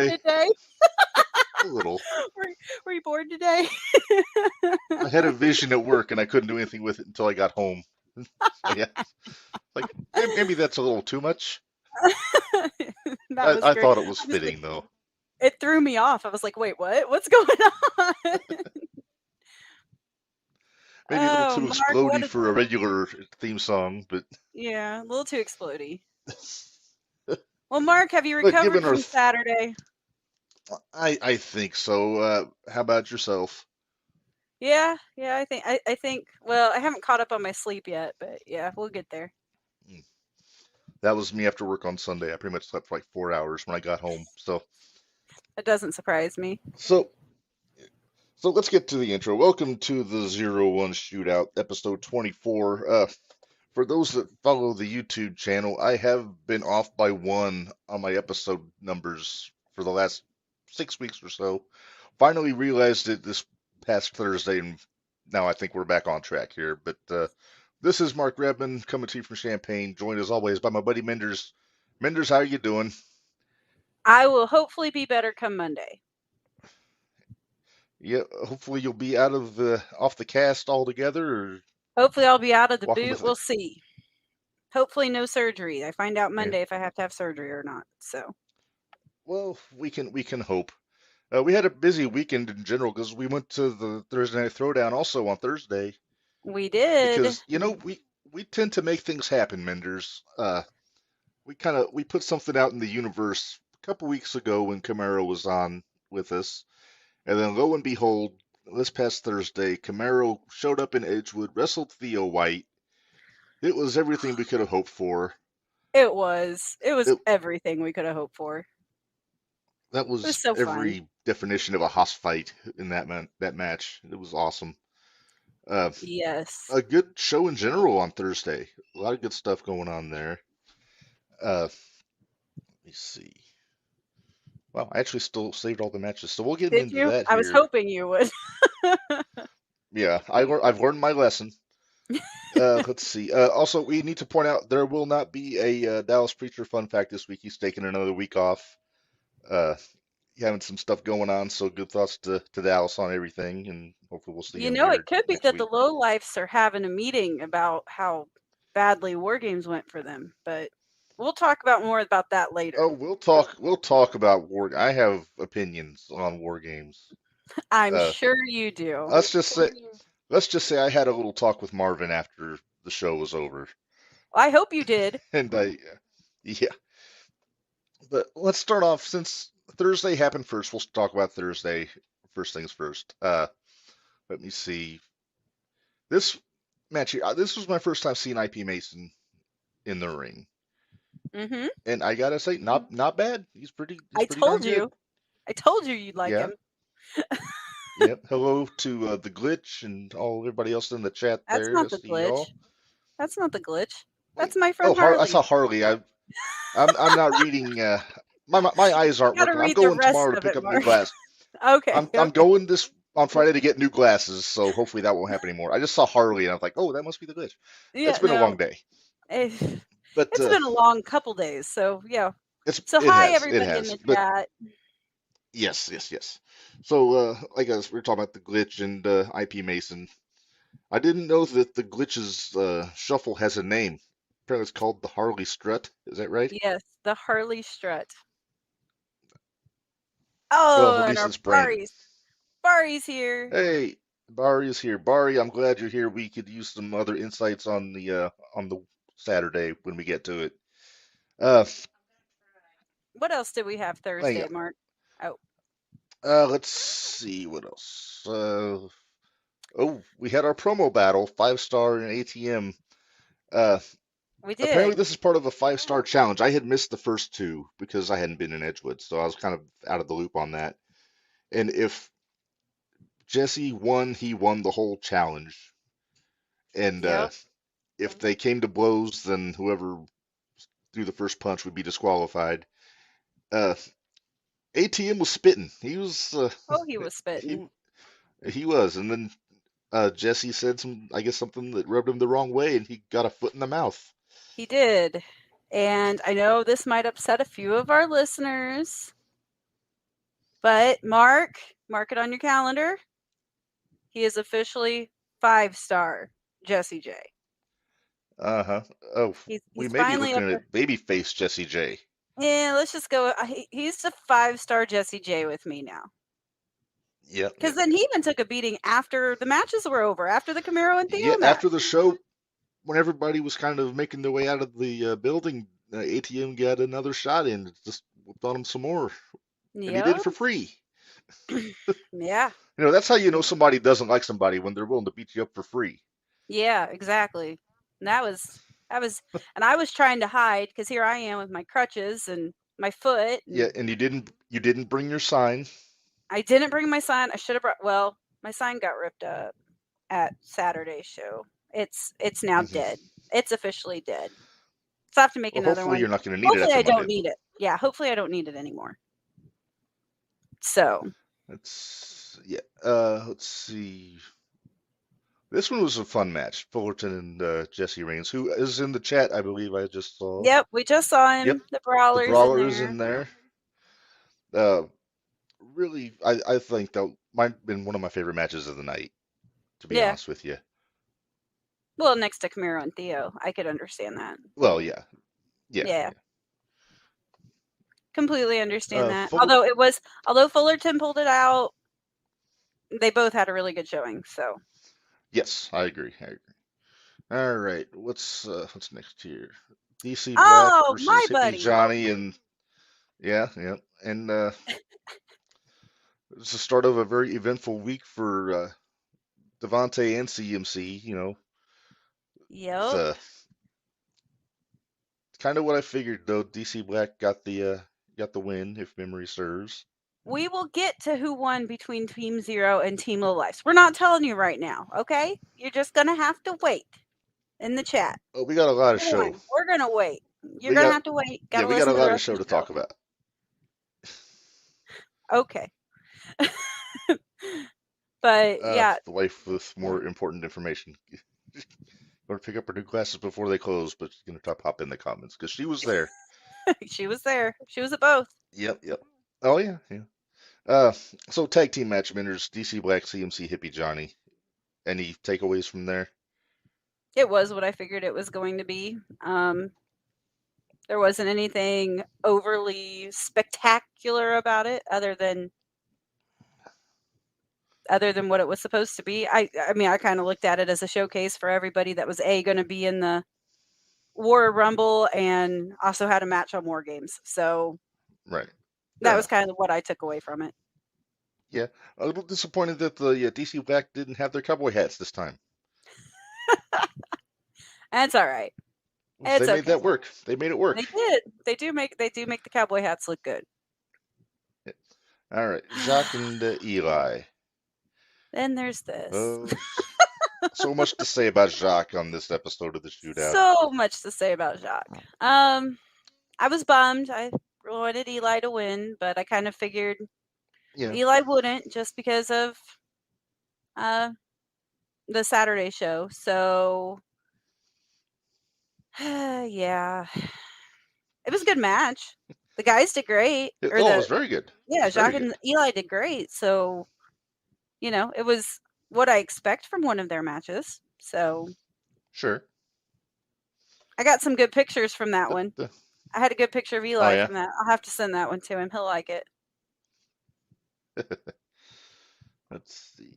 bored today? A little. Were, were you bored today? I had a vision at work and I couldn't do anything with it until I got home. So yeah, like maybe that's a little too much. That was I great. thought it was I was like, fitting though. it threw me off. I was like, wait, what? What's going on? Maybe a little Oh, too Mark, explodey for a regular theme song, but yeah, a little too explodey. Well, Mark, have you but recovered given our, from Saturday? I think so. How about yourself? Yeah, I think. Well, I haven't caught up on my sleep yet, but yeah, we'll get there. Hmm. That was me after work on Sunday. I pretty much slept for like 4 hours when I got home. It doesn't surprise me. So so let's get to the intro. Welcome to the 01 Shootout, episode 24. For those that follow the YouTube channel, I have been off by one on my episode numbers for the last 6 weeks or so. Finally realized it this past Thursday, and now I think we're back on track here. But this is Mark Redman coming to you from Champaign, joined as always by my buddy Minderz. Minderz, how are you doing? I will hopefully be better come Monday. Yeah, hopefully you'll be out of off the cast altogether, or Hopefully I'll be out of the walking boot. with it. We'll see. Hopefully no surgery. I find out Yeah. Monday if I have to have surgery or not. So. Well, we can hope. We had a busy weekend in general because we went to the Thursday Night Throwdown also on Thursday. We did. Because we tend to make things happen, Minderz. We put something out in the universe a couple weeks ago when Camaro was on with us, and then lo and behold, this past Thursday, Camaro showed up in Edgewood, wrestled Theo White. It was everything we could have hoped for. It was. It was It, everything we could have hoped for. that It was was so fun. every definition of a hoss fight in that match. It was awesome. Yes. A good show in general on Thursday. A lot of good stuff going on there. Let me see. Well, I actually still saved all the matches, so we'll get Did into you? that I was here. hoping you would. Yeah, I've learned my lesson. Let's see. Also, we need to point out there will not be a Dallas Preacher fun fact this week. He's taking another week off. Having some stuff going on, so good thoughts to Dallas on everything, and hopefully we'll see You him know, it here could be next that the week. lowlifes are having a meeting about how badly WarGames went for them, but we'll talk about more about that later. Oh, we'll talk about war. I have opinions on war games. I'm Uh, sure you do. let's just say let's just say I had a little talk with Marvin after the show was over, I hope you did. and yeah. But let's start off since Thursday happened first. We'll talk about Thursday. First things first. Let me see. This match here. This was my first time seeing IP Mason in the ring, Mm-hmm. and I gotta say, not bad. He's pretty I darn told good. you. I told you you'd like Yeah. him. Yep. Hello to the glitch and everybody else in the chat That's there. I not the see y'all. glitch. That's not the glitch. Wait. That's my Oh, friend I Harley. saw Harley. I'm not reading. My eyes aren't You gotta working. I'm read the going rest tomorrow to of pick it, up new Mark. glasses. Okay. I'm going this on Friday to get new glasses, so hopefully that won't happen anymore. I just saw Harley and I was like, oh, that must be the glitch. Yeah, It's been a no. long day, It's but been a long couple days, so yeah. So it hi has everybody in the But chat. yes. So like I was, we are talking about the glitch and IP Mason. I didn't know that the glitch's shuffle has a name. Apparently, it's called the Harley Strut. Is that right? Yes, the Harley strut. Well, Oh, at and least our it's branded. Barry's here. Hey, Bari is here. Bari, I'm glad you're here. We could use some other insights on the Saturday when we get to it. Uh, What else did we have hang Thursday, on. Mark? Oh, Let's see what else. Oh, we had our promo battle, 5-star and ATM. Uh, we Apparently did. this is part of a 5-star challenge. I had missed the first two because I hadn't been in Edgewood, so I was kind of out of the loop on that. And if Jesse won, he won the whole challenge. And Yep. if they came to blows, then whoever threw the first punch would be disqualified. Uh, ATM was spitting. He was Oh, he was he spitting. he was, and then Jesse said something that rubbed him the wrong way, and he got a foot in the mouth. He did. And I know this might upset a few of our listeners, But mark it on your calendar. He is officially 5-star Jesse J. Uh-huh. Oh, we He's may be finally up looking there. at babyface Jesse J. Yeah, let's just go. He's a 5-star Jesse J with me now. Yep, Because yep. then he even took a beating after the matches were over, after the Camaro and Yeah, Theo match. after the show, when everybody was kind of making their way out of the building, ATM got another shot in, just whipped on him some more, and he did it Yep. for free. Yeah. That's how you know somebody doesn't like somebody, when they're willing to beat you up for free. Yeah, exactly. And and I was trying to hide because here I am with my crutches and my foot, Yeah, and and you didn't bring your sign. I didn't bring my sign. I should have brought. Well, my sign got ripped up at Saturday's show. It's now Hmm. dead. It's officially dead. So I have to make Well, another hopefully one. you're not going to need it Hopefully after I Monday. don't need it. Yeah, hopefully I don't need it anymore. So Let's see. This one was a fun match. Fullerton and Jesse Reigns, who is in the chat, I believe I just saw. yep, we just saw Yep, him. The the brawlers in Brawlers there. in there. Uh, Really, I think that might have been one of my favorite matches of the night, to be Yeah. honest with you. Well, next to Camaro and Theo, I could understand that. Well, yeah, yeah, Yeah. yeah. Completely understand that. Fuller, Although Fullerton pulled it out, they both had a really good showing. So yes, I agree. I agree. All right, what's next here? DC Black oh, my versus Hippie buddy. Johnny, and yeah, yeah, and it's the start of a very eventful week for Devontae and CMC. It's Yep. kind of what I figured though. DC Black got the win, if memory serves. We will get to who won between Team Zero and Team Low Lives. We're not telling you right now, okay? You're just gonna have to wait in the chat. Oh, we got a lot of show. We're gonna wait. You're We gonna got have to wait. Yeah, Gotta we got a listen to the lot of rest show of to the show. talk about. Okay. But yeah, The wife with more important information. Going to pick up her new glasses before they close, but she's going to pop in the comments because she was there. she was there. She was at both. Yep, yep. Oh yeah, yeah. Uh, so tag team match winners: DC Black, CMC, Hippie Johnny. Any takeaways from there? It was what I figured it was going to be. There wasn't anything overly spectacular about it other than what it was supposed to be. I mean, I kind of looked at it as a showcase for everybody that was going to be in the War Rumble and also had a match on WarGames. So Right. that Fair was enough. kind of what I took away from it. Yeah, a little disappointed that the DC Black didn't have their cowboy hats this time. That's all right. They It's made okay. that work. They made it work. They did. They do make the cowboy hats look good. All right, Jacques and Eli. Then there's this. Oh, so much to say about Jacques on this episode of the Shootout. So much to say about Jacques. I was bummed. I wanted Eli to win, but I kind of figured Eli wouldn't just because of the Saturday show. So yeah, it was a good match. The guys did great. It was very good. Yeah, Jacques and Eli did great. So it was what I expect from one of their matches. So sure. I got some good pictures from that one. I had a good picture of Eli from that. I'll have to send that one to him. He'll like it. Let's see.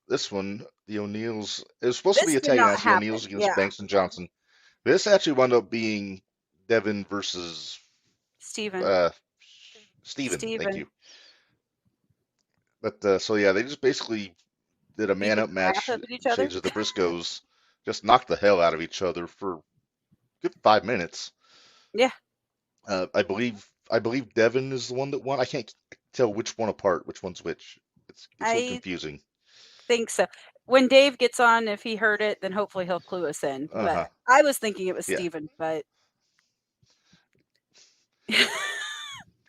This one, the O'Neills, it was supposed to be a tag match, the O'Neills against Banks and Johnson. This actually wound up being Devin versus Steven. Steven, thank you. But so yeah, they just basically did a man-up match, shades of the Briscoes, just knocked the hell out of each other for a good 5 minutes. Yeah. I believe Devin is the one that won. I can't tell which one apart, which one's which. It's so confusing. Think so. When Dave gets on, if he heard it, then hopefully he'll clue us in. But I was thinking it was Steven, but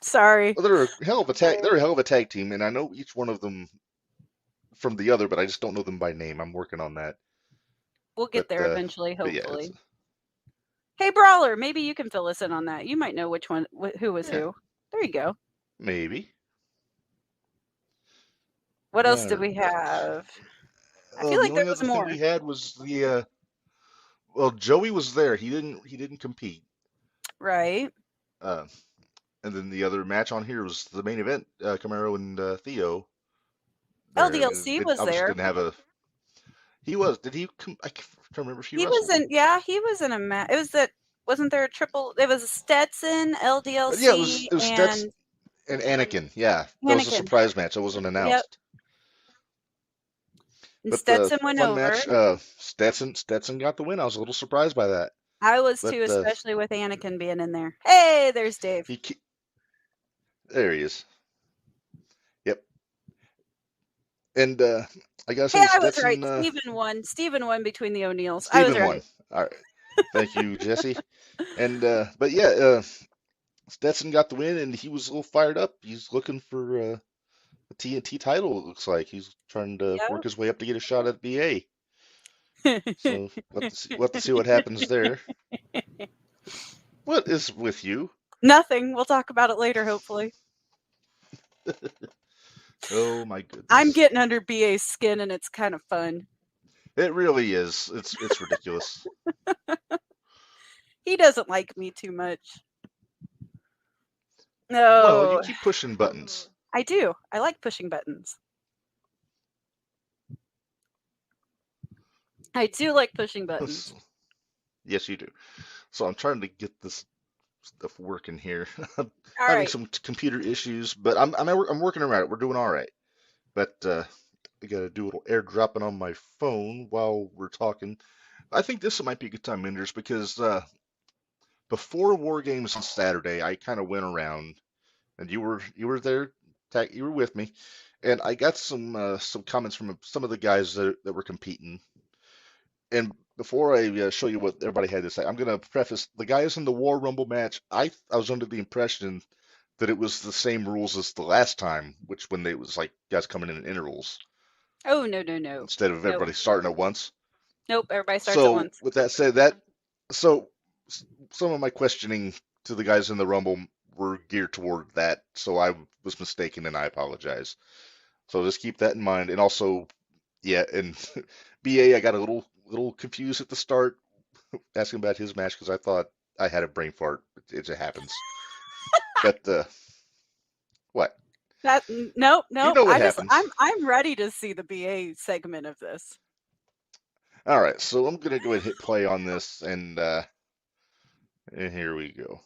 sorry. Well, they're a hell of a tag. They're a hell of a tag team, and I know each one of them from the other, but I just don't know them by name. I'm working on that. We'll get there eventually, hopefully. Hey, Brawler, maybe you can fill us in on that. You might know which one, who was who. There you go. Maybe. What else did All we right. have? I feel The like there only was other thing more. we had was the well, Joey was there. He didn't compete. Right. Uh, and then the other match on here was the main event, Camaro and Theo there. And LDLC it was obviously there. didn't have a. He was. Did he? I can't remember if he He was wrestled. in, yeah, he was in a match. It was that, wasn't there a triple? It was Stetson, But yeah, LDLC, it was Stetson and and Anakin. Yeah, that was a Anakin. surprise match. That wasn't Yep. announced. And But the Stetson went fun over. match, Stetson got the win. I was a little surprised by that. I was But too, especially with Anakin being in there. Hey, there's Dave. he there he is. Yep. And I gotta Hey, say, I was right. Stetson, Steven won. Steven won between the O'Neills. I was Steven right. won. All right. Thank you, Jesse. And but yeah, Stetson got the win, and he was a little fired up. He's looking for a TNT title. It looks like he's trying to work his way up to get a shot at BA. Yep. So we'll have to see what happens there. What is with you? Nothing. We'll talk about it later, hopefully. Oh my I'm goodness. getting under BA's skin, and it's kind of fun. It really is. It's ridiculous. He doesn't like me too much. Well, you No, keep pushing buttons. I do. I like pushing buttons. I do like pushing buttons. Yes, you do. So I'm trying to get this stuff working here. I'm All having right. some computer issues, but I'm working around it. We're doing all right. But I gotta do a little airdropping on my phone while we're talking. I think this might be a good time, Minderz, because before WarGames on Saturday, I kind of went around, and you were there, you were with me, and I got some comments from some of the guys that were competing. And before I show you what everybody had to say, I'm gonna preface the guys in the War Rumble match. I was under the impression that it was the same rules as the last time, which when they was like guys coming in intervals Oh, no, no, no. instead of Nope. everybody starting at once. Nope. Everybody starts at So once. with that said, so some of my questioning to the guys in the Rumble were geared toward that. So I was mistaken, and I apologize. So just keep that in mind. And also, yeah, and BA, I got a little confused at the start asking about his match because I thought I had a brain fart. It just happens. But what? Nope, You nope. know what I'm happens. I'm ready to see the BA segment of this. All right, so I'm gonna go ahead and hit play on this, and here we go.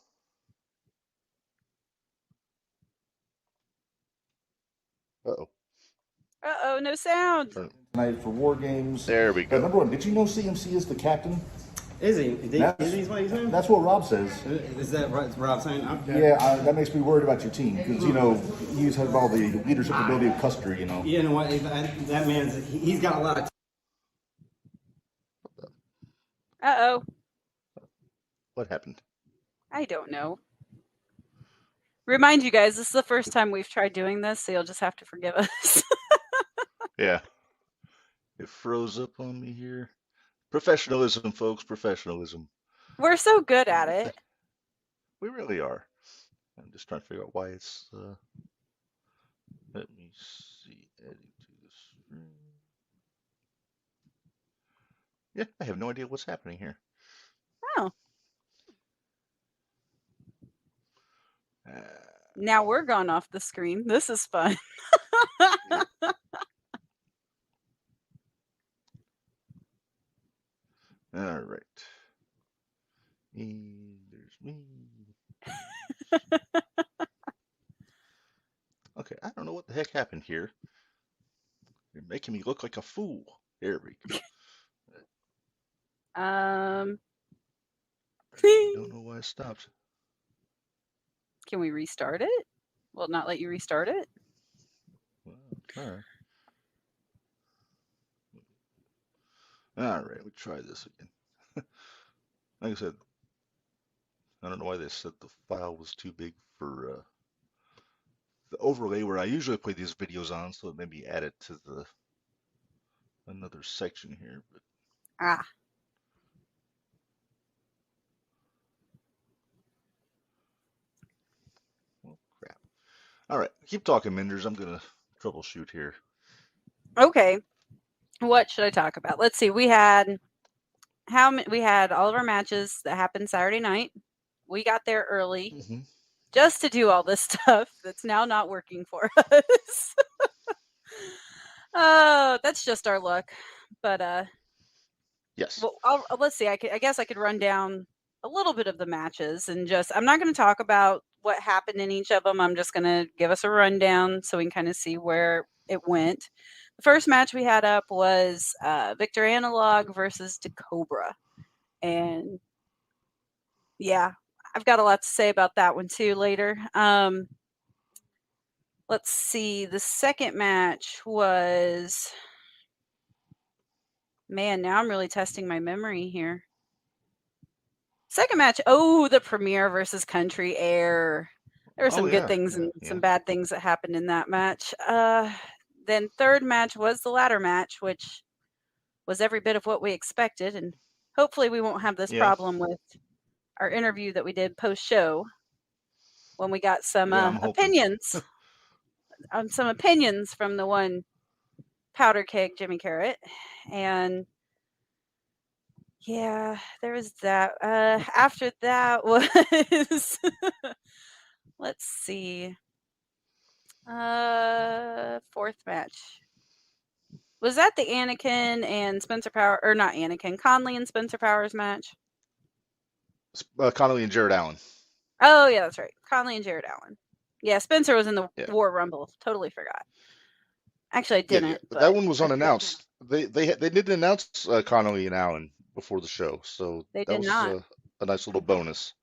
Uh-oh. Uh-oh, no sound. Tonight for WarGames. There we go. Number one, did you know CMC is the captain? Is he? That's, Is he what he's saying? that's what Rob says. Is that what Rob saying? Yeah, that makes me worried about your team because he's had all the leadership ability of Custer. You know what? That man's he's got a lot of. Uh-oh. What happened? I don't know. Remind you guys, this is the first time we've tried doing this, so you'll just have to forgive us. Yeah, it froze up on me here. Professionalism, folks, professionalism. We're so good at it. We really are. I'm just trying to figure out why it's. Let me see. Adding to the screen. Yeah, I have no idea what's happening here. Oh. Uh, Now we're gone off the screen. This is fun. yeah. All right. And there's me. Okay, I don't know what the heck happened here. You're making me look like a fool. There we go. I don't know why I stopped. Can we restart it? Will it not let you restart it? Well, I'll try. All right, we try this again. Like I said, I don't know why they said the file was too big for the overlay where I usually play these videos on, so it made me add it to the another section here. But Ah. well, crap. All right, keep talking, Minderz. I'm gonna troubleshoot here. Okay, what should I talk about? Let's see. We had we had all of our matches that happened Saturday night. We got there early Hmm. just to do all this stuff that's now not working for us. Oh, that's just our luck. But Yes. well, let's see. I guess I could run down a little bit of the matches and just. I'm not going to talk about what happened in each of them. I'm just going to give us a rundown so we can kind of see where it went. The first match we had up was Victor Analog versus Decobra, and yeah, I've got a lot to say about that one too later. Let's see. The second match was. Man, now I'm really testing my memory here. Second match, the Premier versus Country Air. There were Oh some good yeah, things yeah, and yeah. some bad things that happened in that match. Then third match was the ladder match, which was every bit of what we expected, and hopefully we won't have this Yeah, problem with our interview that we did post show when we got some yeah. I'm hoping. opinions from the one Powder Keg Jimmy Karryt, and yeah, there was that. After that was let's see. Fourth match. Was that the Anakin and Spencer Power or not Anakin, Conley and Spencer Powers match? Connolly and Jared Allen. Oh yeah, that's right. Conley and Jared Allen. Yeah, Spencer was in the Yeah, War Rumble. Totally forgot. Actually, I yeah, yeah. didn't, But that but one was I forgot. unannounced. They didn't announce Connolly and Allen before the show, so They that did was not. a nice little bonus.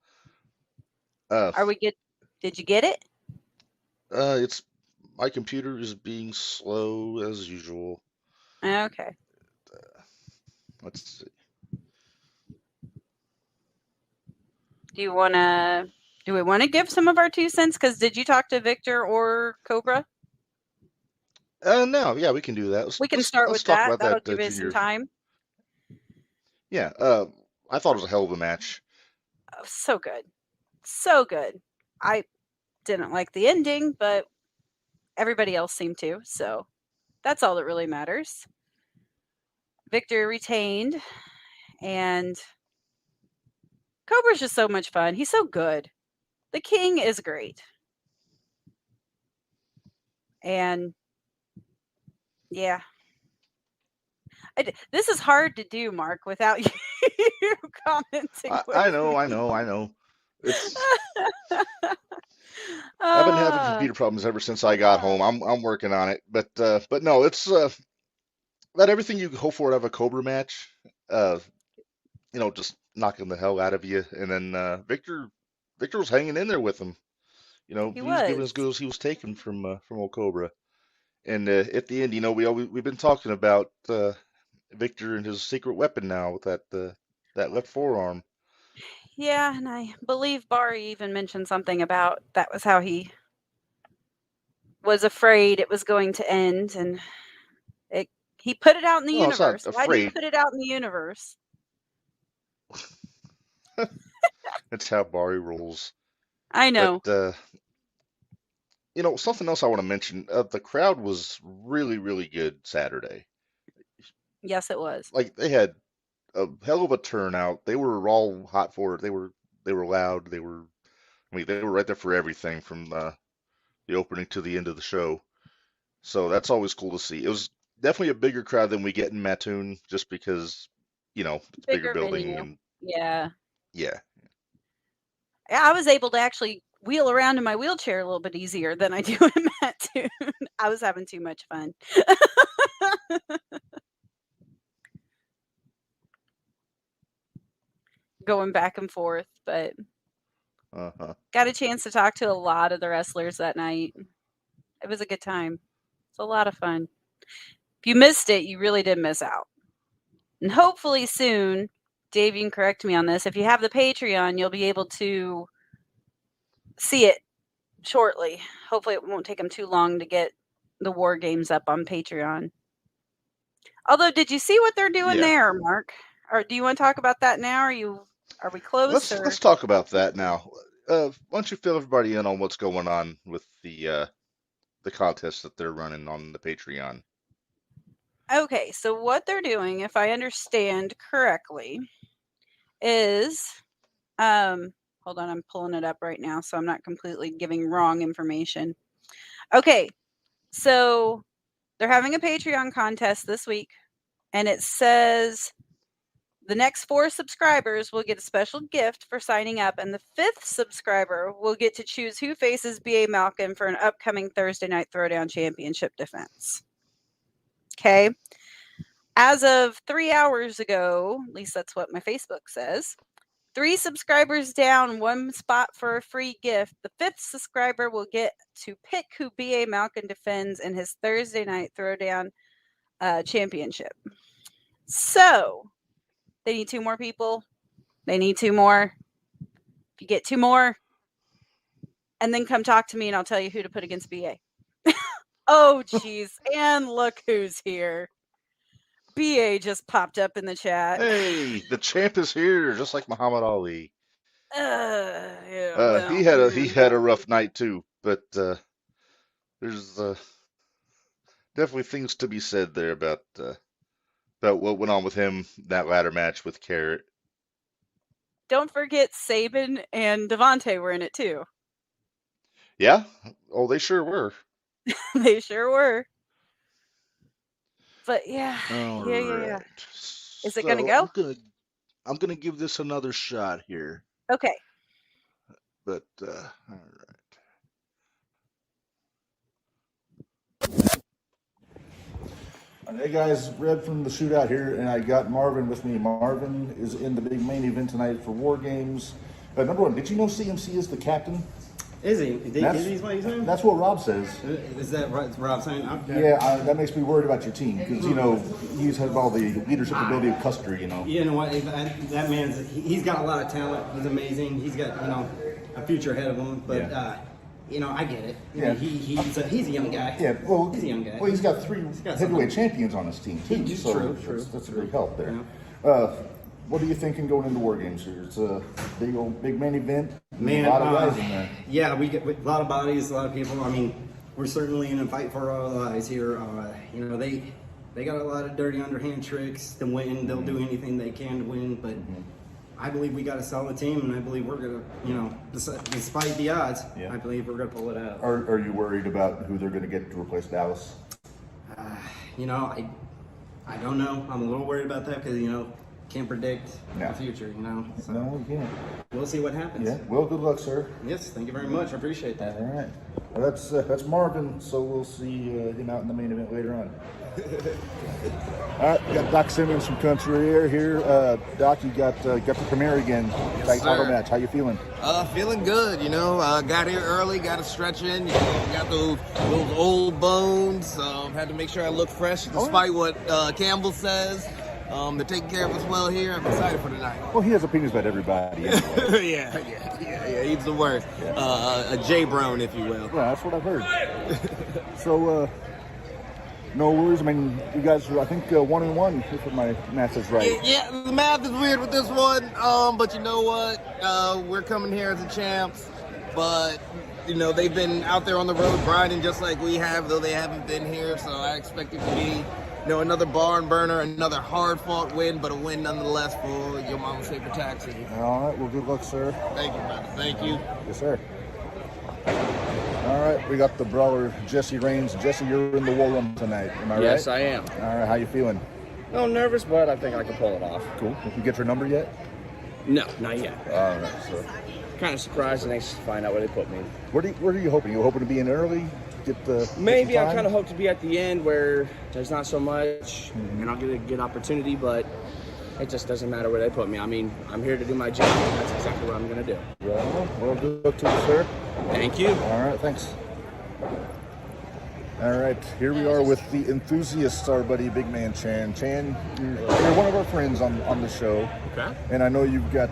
Uh, Are we good? Did you get it? it's my computer is being slow as usual. Okay. Let's see. Do you wanna? Do we want to give some of our 2 cents? Because did you talk to Victor or Cobra? No, yeah, we can do that. We can start Let's with talk that. about That'll that give us some junior. time. Yeah, I thought it was a hell of a match. Oh, so good. So good. I didn't like the ending, but everybody else seemed to. So that's all that really matters. Victor retained, and Cobra's just so much fun. He's so good. The King is great. And yeah, this is hard to do, Mark, without you commenting with I know, I me. know, I know. It's I've been having computer problems ever since I got home. I'm working on it, but no, it's about everything you could hope for out of a Cobra match. Uh, just knocking the hell out of you, and then Victor was hanging in there with him. He He was giving was. as good as he was taking from old Cobra. And at the end, we've been talking about Victor and his secret weapon now with that left forearm. Yeah, and I believe Bari even mentioned something about that was how he was afraid it was going to end, and it he put it out in the Well, it's not universe. Why did he afraid. put it out in the universe? That's how Bari rolls. I But know. something else I want to mention. The crowd was really, really good Saturday. Yes, it was. Like they had a hell of a turnout. They were all hot for it. They were loud. They were right there for everything from the opening to the end of the show. So that's always cool to see. It was definitely a bigger crowd than we get in Mattoon, just because it's a bigger Bigger building venue. and Yeah. yeah. I was able to actually wheel around in my wheelchair a little bit easier than I do in Mattoon. I was having too much fun. Going back and forth, but Uh-huh. got a chance to talk to a lot of the wrestlers that night. It was a good time. It's a lot of fun. If you missed it, you really did miss out. And hopefully soon, Dave, you can correct me on this. If you have the Patreon, you'll be able to see it shortly. Hopefully, it won't take them too long to get the WarGames up on Patreon. Although, did you see what they're doing Yeah. there, Mark? Or do you want to talk about that now? Are we close? Let's Or talk about that now. Why don't you fill everybody in on what's going on with the contest that they're running on the Patreon? Okay, so what they're doing, if I understand correctly, is hold on, I'm pulling it up right now so I'm not completely giving wrong information. Okay, so they're having a Patreon contest this week, and it says the next 4 subscribers will get a special gift for signing up, and the 5th subscriber will get to choose who faces B.A. Malkin for an upcoming Thursday Night Throwdown Championship defense. Okay. As of 3 hours ago, at least that's what my Facebook says, 3 subscribers down, 1 spot for a free gift. The 5th subscriber will get to pick who B.A. Malkin defends in his Thursday Night Throwdown Championship. So, they need 2 more people. They need 2 more. If you get 2 more, and then come talk to me and I'll tell you who to put against BA. Oh, jeez. And look who's here. BA just popped up in the chat. Hey, the champ is here, just like Muhammad Ali. Yeah, well, He had a rough night too, but there's definitely things to be said there about what went on with him that ladder match with Karryt. Don't forget Sabin and Devontae were in it too. Yeah? Oh, they sure were. They sure were. But yeah, All yeah. right. Is it gonna go? I'm gonna give this another shot here. Okay. But all right. Hey guys, Red from the shootout here, and I got Marvin with me. Marvin is in the big main event tonight for WarGames. Number 1, did you know CMC is the captain? Is he? Is what he's saying? That's what Rob says. Is that right? Rob saying? Yeah, that makes me worried about your team because he's had all the leadership ability of Custer. You know what? That man's he's got a lot of talent. He's amazing. He's got a future ahead of him. But I get it. Yeah. He's a young guy. Yeah, well, he's a young guy. Well, he's got 3 heavyweight champions on his team too. True. That's a big help there. What are you thinking going into WarGames here? It's a big main event. Man, a lot of guys in there. Yeah, we get a lot of bodies, a lot of people. I mean, we're certainly in a fight for our lives here. They got a lot of dirty underhand tricks to win. They'll do anything they can to win, but I believe we got a solid team, and I believe we're gonna, despite the odds, I believe we're gonna pull it out. Are you worried about who they're going to get to replace Dallas? I don't know. I'm a little worried about that because can't predict the future. So No, we can't. we'll see what happens. Yeah. Well, good luck, sir. Yes, thank you very much. I appreciate that. All right. Well, that's Marvin. So we'll see him out in the main event later on. All right, we got Doc Simmons from Country Air here. Doc, you got the premiere again. Yes, Title sir. match. How you feeling? Feeling good, got here early, got a stretch in, got those old bones, had to make sure I look fresh despite what Campbell says. They're taking care of us well here. I'm excited for tonight. Well, he has opinions about everybody. Anyway. yeah, he's the worst. A J-Brown, if you will. Yeah, that's what I've heard. So, no worries. I mean, you guys are, I think, 1-1, if my math is right. Yeah, the math is weird with this one, but you know what? We're coming here as the champs, but they've been out there on the road grinding just like we have, though they haven't been here, so I expect it to be another barn burner, another hard-fought win, but a win nonetheless for your mama's paper taxi. All right, well, good luck, sir. Thank you, brother. Thank you. Yes, sir. All right, we got the brawler, Jesse Reigns. Jesse, you're in the war room tonight, am I right? Yes, I am. All right, how you feeling? A little nervous, but I think I can pull it off. Cool. Did you get your number yet? No, not yet. All right, so. Kind of surprised and anxious to find out where they put me. Where are you hoping? You hoping to be in early? Maybe I kind of hope to be at the end where there's not so much, and I'll get a good opportunity, but it just doesn't matter where they put me. I mean, I'm here to do my job, and that's exactly what I'm going to do. Well, good luck to you, sir. Thank you. All right, thanks. All right, here we are with the enthusiasts, our buddy Big Man Chan. Chan, you're one of our friends on the show. Okay. And I know you've got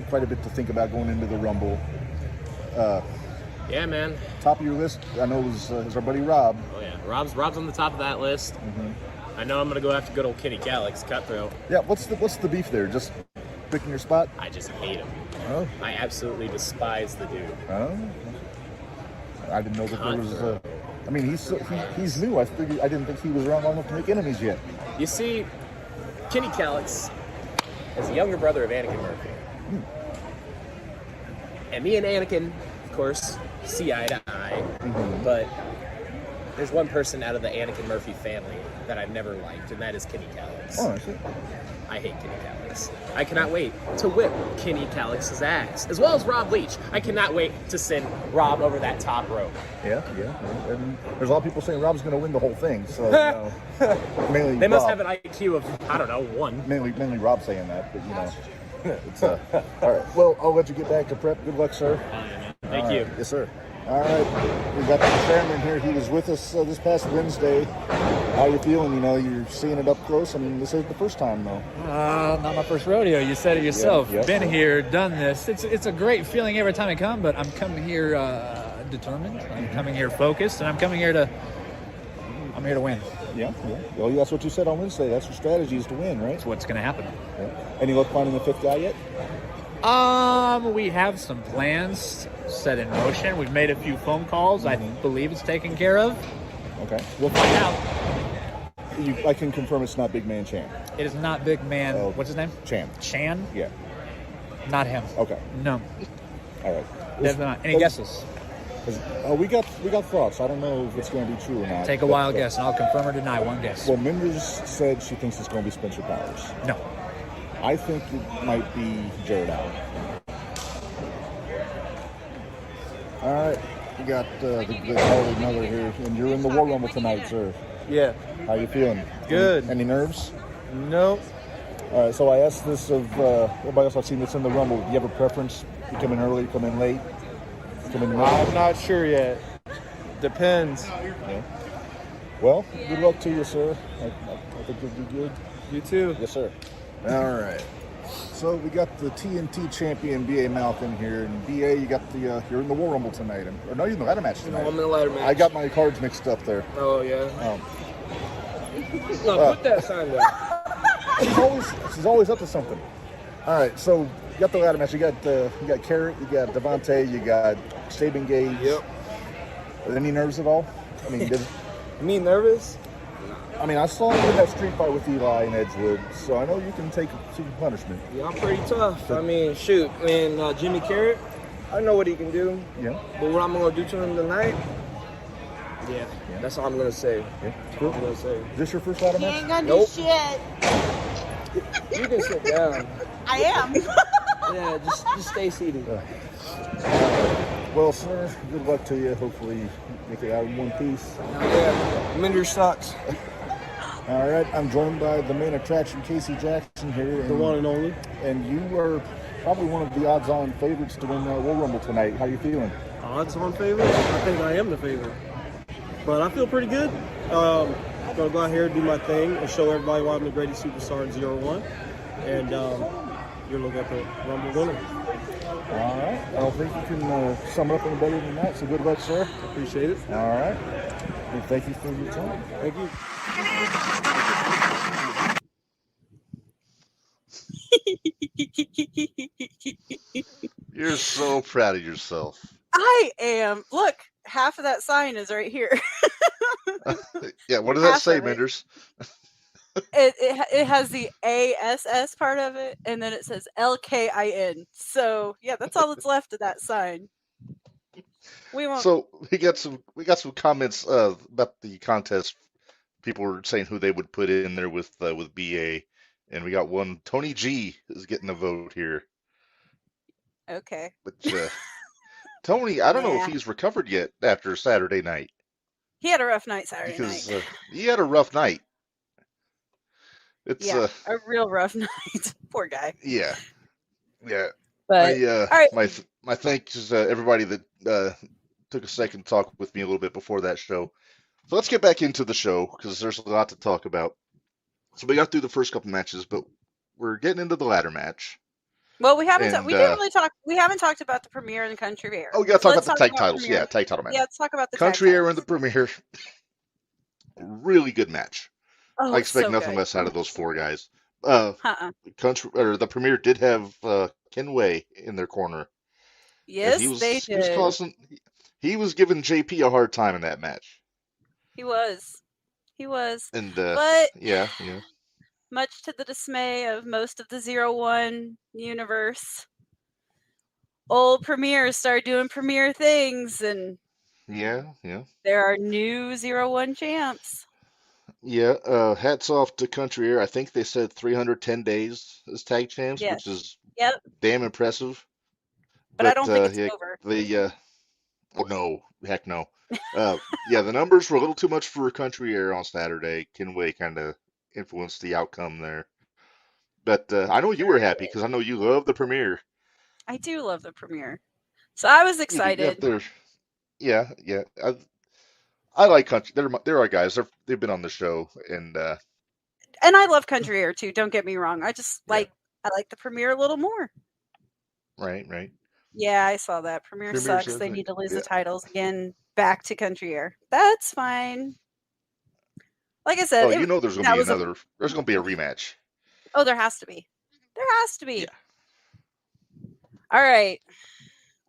quite a bit to think about going into the Rumble. Yeah, man. Top of your list, I know, is our buddy Rob. Oh, yeah. Rob's on the top of that list. I know I'm going to go after good old Kenny Calix, Cutthroat. Yeah, what's the beef there? Just picking your spot? I just hate him. Oh. I absolutely despise the dude. Oh. I didn't know that there was I mean, he's new. I didn't think he was around long enough to make enemies yet. You see, Kenny Calyx is the younger brother of Anakin Murphy. And me and Anakin, of course, see eye to eye. But there's one person out of the Anakin Murphy family that I've never liked, and that is Kenny Calyx. Oh, I see. I hate Kenny Calyx. I cannot wait to whip Kenny Calyx's ass, as well as Rob Leach. I cannot wait to send Rob over that top rope. Yeah. And there's a lot of people saying Rob's going to win the whole thing. So, you know, mainly They must Rob. have an IQ of, I don't know, 1. Mainly Rob saying that, but you know, it's all right. Well, I'll let you get back to prep. Good luck, sir. Thank you. Yes, sir. All right, we got the chairman here. He was with us this past Wednesday. How you feeling? You know, you're seeing it up close. I mean, this is the first time, though. Not my first rodeo. You said it yourself. Yeah, Been here, done this. It's a great feeling every time I come, but I'm coming here determined. I'm coming here focused, and I'm here to win. Yeah. Well, that's what you said on Wednesday. That's your strategy, is to win, right? That's what's going to happen. Yeah. Any luck finding the fifth guy yet? We have some plans set in motion. We've made a few phone calls. I believe it's taken care of. Okay. We'll find out. I can confirm it's not Big Man Chan. It is not Big Man. Oh. What's his name? Chan. Chan? Yeah. Not him. Okay. No. All right. Definitely not. Any guesses? We got thoughts. I don't know if it's going to be true or not. Take a wild guess, and I'll confirm or deny one guess. Well, Minderz said she thinks it's going to be Spencer Powers. No. I think it might be Jared Allen. All right, we got the Harley Miller here, and you're in the War Rumble tonight, sir. Yeah. How you feeling? Good. Any nerves? No. All right, so I asked this of everybody else I've seen that's in the Rumble. Do you have a preference? You come in early, come in late, come in late? I'm not sure yet. Depends. Yeah. Well, good luck to you, sir. I think you'll do good. You too. Yes, sir. All right. So we got the TNT champion B.A. Malcolm here, and B.A. you got the you're in the War Rumble tonight, or no, you're in the ladder match tonight. No, I'm in the ladder match. I got my cards mixed up there. Oh yeah. No, put that sign down. She's always up to something. All right, so you got the ladder match. You got Karryt, you got Devontae, you got Saban Gage. Yep. Any nerves at all? I mean, Me nervous? I mean, I saw you in that street fight with Eli and Edgewood, so I know you can take some punishment. Yeah, I'm pretty tough. I mean, shoot, man, Jimmy Karryt, I know what he can do. Yeah. But what I'm gonna do to him tonight? Yeah. That's all I'm gonna say. Yeah. Cool. I'm gonna say. Is this your first ladder He match? ain't gonna Nope. do shit. You can sit down. I am. Yeah, just stay seated. Well, sir, good luck to you. Hopefully, you make it out in one piece. Yeah, Minderz sucks. All right, I'm joined by the main attraction, Casey Jackson here. The one and only. And you are probably one of the odds-on favorites to win War Rumble tonight. How you feeling? Odds-on favorite? I think I am the favorite. But I feel pretty good. I'm going to go out here and do my thing and show everybody why I'm the greatest superstar in 0-1. And you're looking at the Rumble winner. All right. I don't think you can sum it up any better than that, so good luck, sir. Appreciate it. All right. And thank you for your time. Thank you. You're so proud of yourself. I am. Look, half of that sign is right here. Yeah, what does that Half say, of it. Minderz? It has the ASS part of it, and then it says LKIN. So yeah, that's all that's left of that sign. We won't. So we got some comments about the contest. People were saying who they would put in there with BA, and we got one. Tony G is getting a vote here. Okay. Which Tony, I don't know Yeah. if he's recovered yet after Saturday night. He had a rough night Saturday Because night. he had a rough night. It's Yeah, a real rough night. Poor guy. yeah. But all right. My thanks to everybody that took a second to talk with me a little bit before that show. So let's get back into the show because there's a lot to talk about. So we got through the first couple matches, but we're getting into the ladder match. Well, we haven't. And, We didn't really talk. We haven't talked about the premiere and the country air. Oh, we got to talk Let's about the tag about titles. Premiere. Yeah, tag title match. Yeah, let's talk about the country tag air and the premiere. Really good match. Oh, I expect so nothing good. less out of those four guys. Uh-uh. The premiere did have Ken Way in their corner. Yes, he was, they He was did. he was giving JP a hard time in that match. He was. He was. And But yeah. much to the dismay of most of the 0-1 universe, old premiers started doing premiere things, and Yeah. there are new 0-1 champs. Yeah. Hats off to Country Air. I think they said 310 days as tag champs, Yes. which is Yep. damn impressive. But I don't think it's yeah, over. oh no, heck no. Yeah, the numbers were a little too much for Country Air on Saturday. Kenway kind of influenced the outcome there. But I know you were happy because I know you love the premiere. I do love the premiere. So I was Yeah, excited. yeah. I like Country. They're our guys. They've been on the show, and And I love Country Air too, don't get me wrong. I just Yeah. I like the premiere a little more. right. Yeah, I saw that. Premiere Premiere sucks. says They it. need to lose Yeah. the titles again. Back to Country Air. That's fine. Like I said, Oh, you know there's gonna be was another. There's gonna be a rematch. Oh, there has to be. There has to be. Yeah. All right.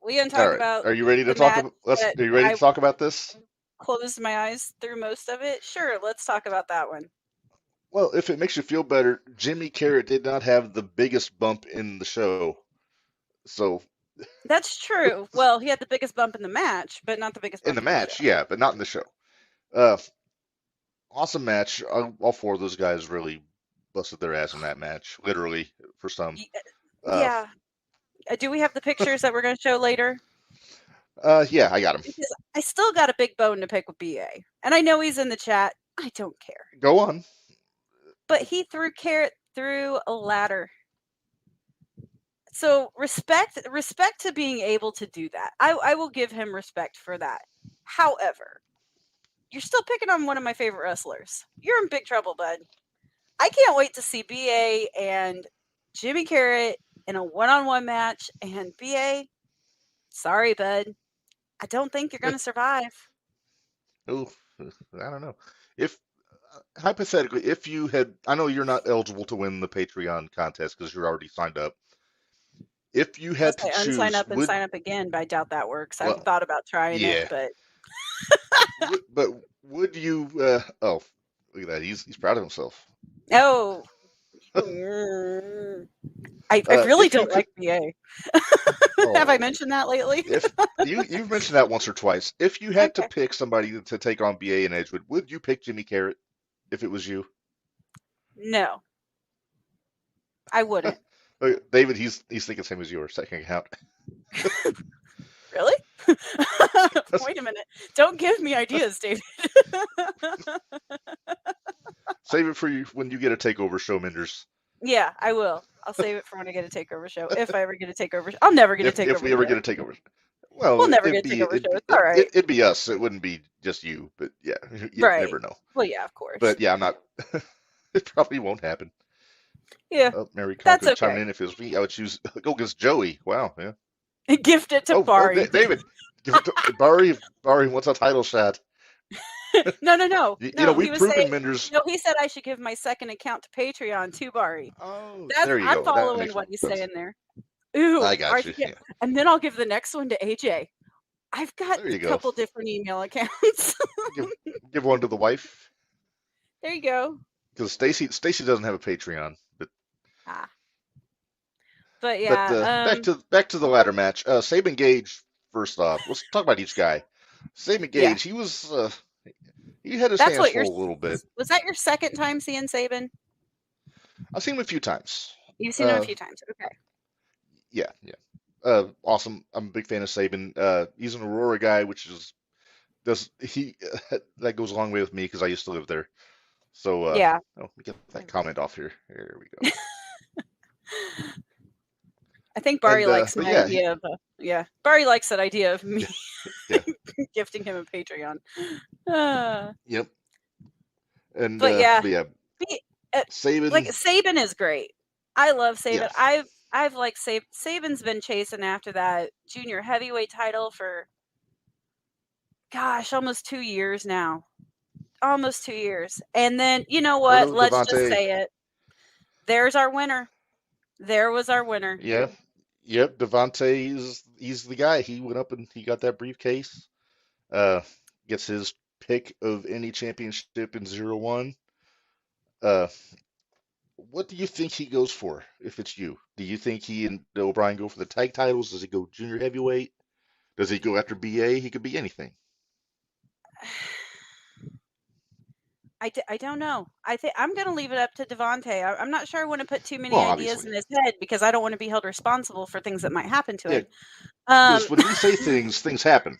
We gonna talk All right. about Are you ready to the talk match about? that Are you ready I to talk about this? closed my eyes through most of it? Sure, let's talk about that one. Well, if it makes you feel better, Jimmy Karryt did not have the biggest bump in the show. So That's true. Well, he had the biggest bump in the match, but not the biggest bump in the match, show. yeah, but not in the show. Awesome match. All four of those guys really busted their ass in that match, literally for some. Yeah. Do we have the pictures that we're going to show later? Yeah, I got him. Because I still got a big bone to pick with BA. And I know he's in the chat. I don't care. Go on. But he threw Karryt through a ladder. So respect to being able to do that. I will give him respect for that. However, you're still picking on one of my favorite wrestlers. You're in big trouble, bud. I can't wait to see BA and Jimmy Karryt in a one-on-one match. And BA, sorry, bud. I don't think you're going to survive. Oh, I don't know. If hypothetically, if you had, I know you're not eligible to win the Patreon contest because you're already signed up. If you had to choose, unsign up and sign up again, but I doubt that works. Well, I've thought about trying it, but but would you? Oh, look at that. He's proud of himself. oh, I really don't like BA. Have I mentioned that lately? If you've mentioned that once or twice. If you had to pick somebody to take on BA and Edgewood, would you pick Jimmy Karryt if it was you? No, I wouldn't. Look, David, he's thinking same as your second account. Really? Wait a minute. Don't give me ideas, David. Save it for you when you get a takeover show, Minderz. Yeah, I will. I'll save it for when I get a takeover show. If I ever get a takeover show. I'll never get a takeover show. If we ever get a takeover. Well, we'll never get a takeover show. It's all right. It'd be us. It wouldn't be just you, but yeah, you never know. Well, yeah, of course. But yeah, I'm not. It probably won't happen. Yeah. Mary That's could okay. chime in if it was me. I would choose go against Joey. Wow, yeah. Gift it to Bari. David, give it to Bari. Bari wants a title shot. No. You know, we've proven Minderz. No, he said I should give my second account to Patreon to Bari. Oh, there you go. I'm following what he's saying there. Ooh, I got you. Yeah. And then I'll give the next one to AJ. I've got a couple different email accounts. give one to the wife. There you go. Because Stacy doesn't have a Patreon, but But yeah. Back to the ladder match. Sabin Gage. First off, let's talk about each guy. Sabin Gage. He was. He had his hands full a little bit. Was that your second time seeing Sabin? I've seen him a few times. You've seen him a few times. Okay. Yeah. Awesome. I'm a big fan of Sabin. He's an Aurora guy, which is that goes a long way with me because I used to live there. So yeah. Let me get that comment off here. There we go. I think Bari likes my idea of Bari likes that idea of me gifting him a Patreon. Yep. And but Sabin, like Sabin is great. I love Sabin. Yes. I've like Sabin's been chasing after that junior heavyweight title for almost 2 years now. Almost 2 years. And then you know what? Let's just say it. There's our winner. There was our winner. Yeah. Yep, Devontae he's the guy. He went up and he got that briefcase. Gets his pick of any championship in 0-1. What do you think he goes for if it's you? Do you think he and O'Brien go for the tag titles? Does he go junior heavyweight? Does he go after BA? He could be anything. I don't know. I think I'm going to leave it up to Devontae. I'm not sure I want to put too many Well, ideas obviously. in his head because I don't want to be held responsible for things that might happen to Yeah, him. because when we say things, things happen.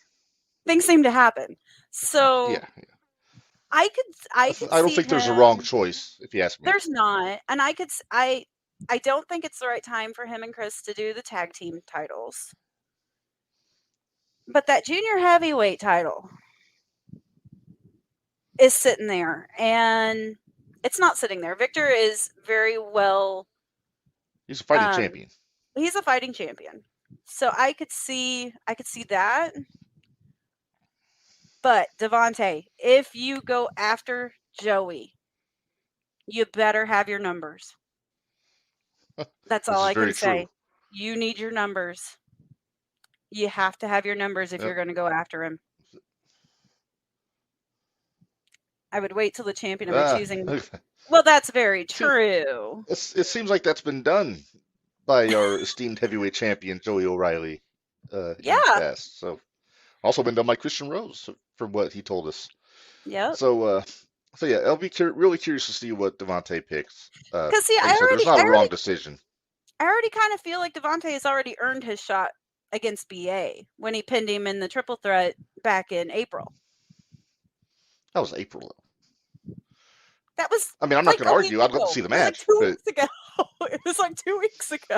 Things seem to happen. So Yeah. I could I don't see think there's a him. wrong choice, if you ask me. There's not, and I don't think it's the right time for him and Chris to do the tag team titles. But that junior heavyweight title is sitting there, and it's not sitting there. Victor is very well. He's a fighting champion. He's a fighting champion, so I could see that. But Devontae, if you go after Joey, you better have your numbers. That's all I can say. True. You need your numbers. You have to have your numbers if you're going to go after him. I would wait till the champion of choosing. Well, that's very true. It seems like that's been done by our esteemed heavyweight champion Joey O'Reilly. In the past. So also been done by Christian Rose, from what he told us. Yep. So yeah, I'll be really curious to see what Devontae picks. Because see, there's not a wrong decision. I already kind of feel like Devontae has already earned his shot against BA when he pinned him in the triple threat back in April. That was April, though. That was. I mean, I'm not going to argue. I'd love to see the match. It was like 2 weeks ago. It was like 2 weeks ago.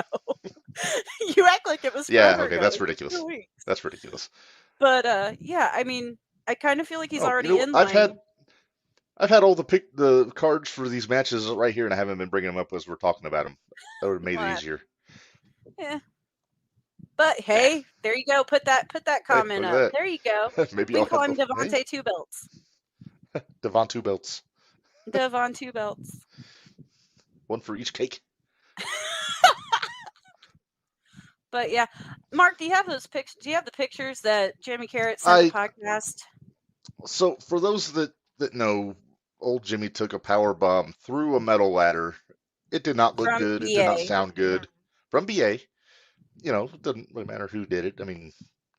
You act like it was. Yeah. Okay. Ago. That's ridiculous. 2 weeks. That's ridiculous. But yeah, I mean, I kind of feel like he's already in line. I've had all the cards for these matches right here, and I haven't been bringing them up as we're talking about them. That would have made it easier. Yeah. But hey, there you go. Put that comment up. There you go. Maybe we call him Devontae Two Belts. Devon Two Belts. Devon Two Belts. One for each cake. But yeah, Mark, do you have those pictures? Do you have the pictures that Jimmy Karryt sent the podcast? So for those that know, old Jimmy took a power bomb through a metal ladder. It did not look good. BA. It did not sound good. From BA. You know, it doesn't really matter who did it. I mean,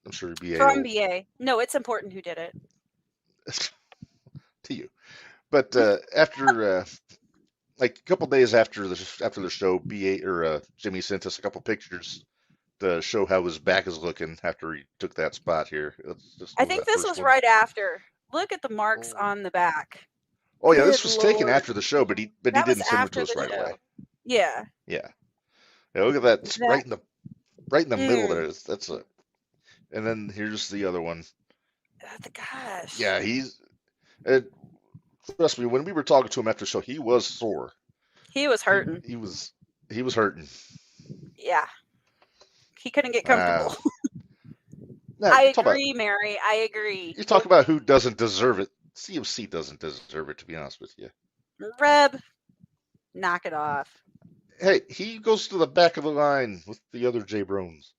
I'm sure BA. From BA. No, it's important who did it. To you. But after like a couple days after the show, BA or Jimmy sent us a couple pictures to show how his back is looking after he took that spot here. I think this was right after. Look at the marks on the back. Oh yeah, this was taken after the show, but he didn't send it to us right away. Yeah. Yeah. Look at that. It's right in the middle there. That's a. And then here's the other one. Oh, gosh. Yeah, trust me, when we were talking to him after the show, he was sore. He was hurting. He was hurting. Yeah. He couldn't get comfortable. I agree, Mary. I agree. You talk about who doesn't deserve it. CMC doesn't deserve it, to be honest with you. Reb, knock it off. Hey, he goes to the back of the line with the other J Brones.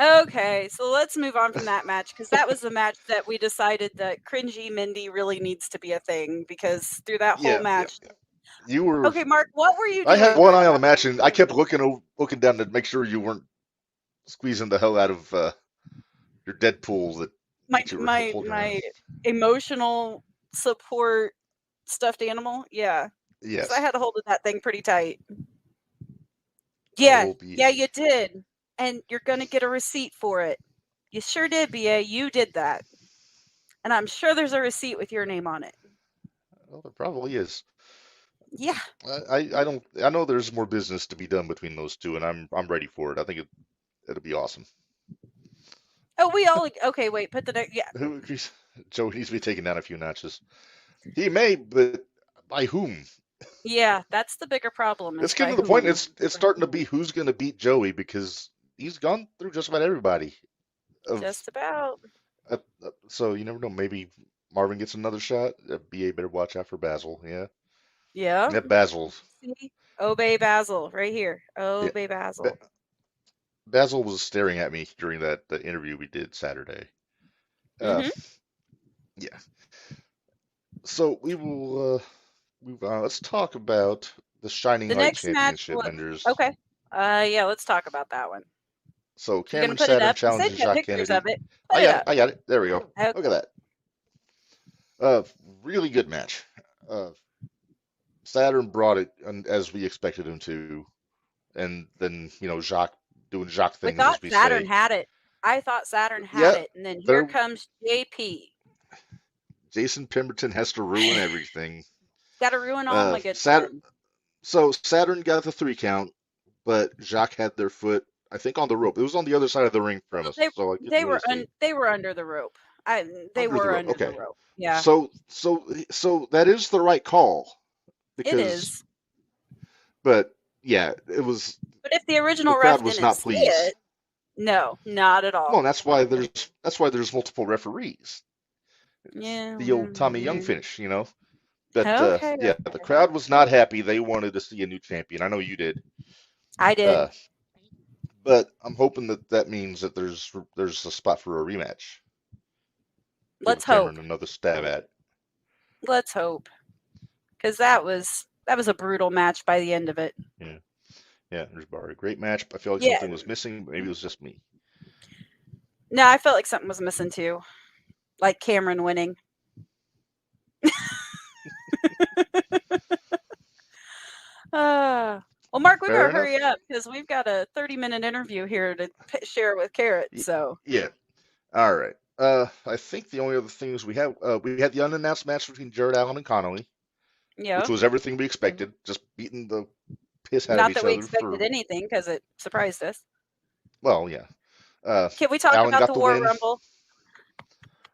Okay, so let's move on from that match, because that was the match that we decided that cringy Mindy really needs to be a thing, because through that whole match. Yeah. You were okay, Mark. What were you doing? I had one eye on the match, and I kept looking down to make sure you weren't squeezing the hell out of your Deadpool. That my emotional support stuffed animal. Yeah. Yes. I had a hold of that thing pretty tight. Yeah. Yeah, you did. And you're going to get a receipt for it. You sure did, BA. You did that. And I'm sure there's a receipt with your name on it. Well, there probably is. Yeah. I know there's more business to be done between those two, and I'm ready for it. I think it'll be awesome. Oh, we all okay. Wait, put the Joe needs to be taken down a few notches. He may, but by whom? Yeah, that's the bigger problem. It's getting to the point. It's starting to be who's going to beat Joey, because he's gone through just about everybody. Just about. So you never know. Maybe Marvin gets another shot. BA better watch out for Basil. Yeah. Yeah. That Basil. See? Obey Basil right here. Obey Basil. Basil was staring at me during the interview we did Saturday. Uh, Mm-hmm. yeah. So we will move on. Let's talk about the Shining The Light next match. Championship, Minderz. Okay. Yeah. Let's talk about that one. So You gonna Cameron put it Saturn up? You said challenges you got Jacques pictures of Kennedy. it. Put I it got it. up. I got it. There we go. Okay. Look at that. Really good match. Saturn brought it as we expected him to, and then Jacques doing Jacques We things, as thought we Saturn say. had it. I thought Saturn had Yeah, it, and then here there. comes JP. Jason Pemberton has to ruin everything. Got to ruin all my good Saturn. fun. So Saturn got the 3 count, but Jacques had their foot, I think, on the rope. It was on the other side of the ring from us, so I couldn't They really were see. they were under the rope. They Under the were rope. under the Okay. rope. Yeah, So that is the right call it because, is. but yeah, it was. But if the The original crowd ref was didn't not see pleased. it, no, not at all. Well, that's why there's multiple referees. Yeah. The old Tommy Young finish, But Okay. yeah, the crowd was not happy. They wanted to see a new champion. I know you did. I did. But I'm hoping that means that there's a spot for a rematch. Let's Give hope. Cameron another stab at. Let's hope, because that was a brutal match by the end of it. Yeah, there's Bar. A great match. I feel like Yeah. something was missing, but maybe it was just me. No, I felt like something was missing too, like Cameron winning. Well, Mark, we Fair better hurry enough. up because we've got a 30-minute interview here to share with Karryt. So Yeah. All right. I think the only other things we had the unannounced match between Jared Allen and Connolly, yeah, which was everything we expected, just beating the piss out of not each that we other expected for. anything because it surprised us. Well, yeah. Can we talk Allen about got the the War win. Rumble?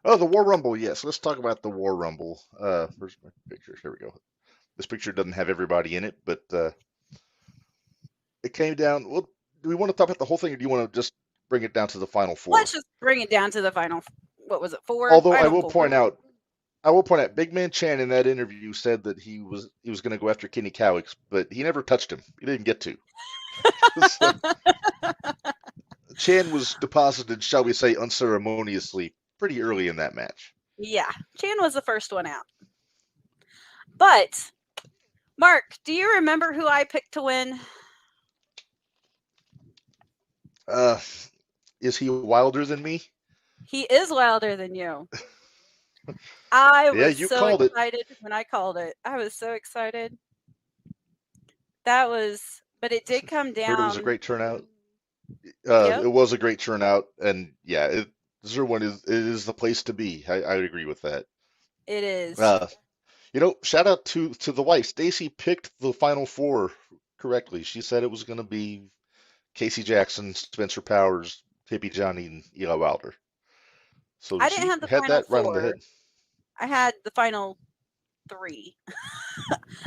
Oh, the War Rumble. Yes, let's talk about the War Rumble. Where's my picture? Here we go. This picture doesn't have everybody in it, but it came down. Well, do we want to talk about the whole thing, or do you want to just bring it down to the final 4? Let's just bring it down to the final. What was it? 4. Although I Final will 4. point out, Big Man Chan in that interview said that he was going to go after Kenny Cowix, but he never touched him. He didn't get to. So, Chan was deposited, shall we say, unceremoniously pretty early in that match. Yeah, Chan was the first one out. But Mark, do you remember who I picked to win? Is he wilder than me? He is wilder than you. I was you so called it. excited when I called it. I was so excited. But it did come down. Heard it was a great turnout. Yep. It was a great turnout, and yeah, Zerwin is the place to be. I agree with that. It is. Shout out to the wife. Stacy picked the final 4 correctly. She said it was going to be Casey Jackson, Spencer Powers, Hippie Johnny, and Eli Wilder. So I didn't have the had final that right 4. on the head. I had the final 3.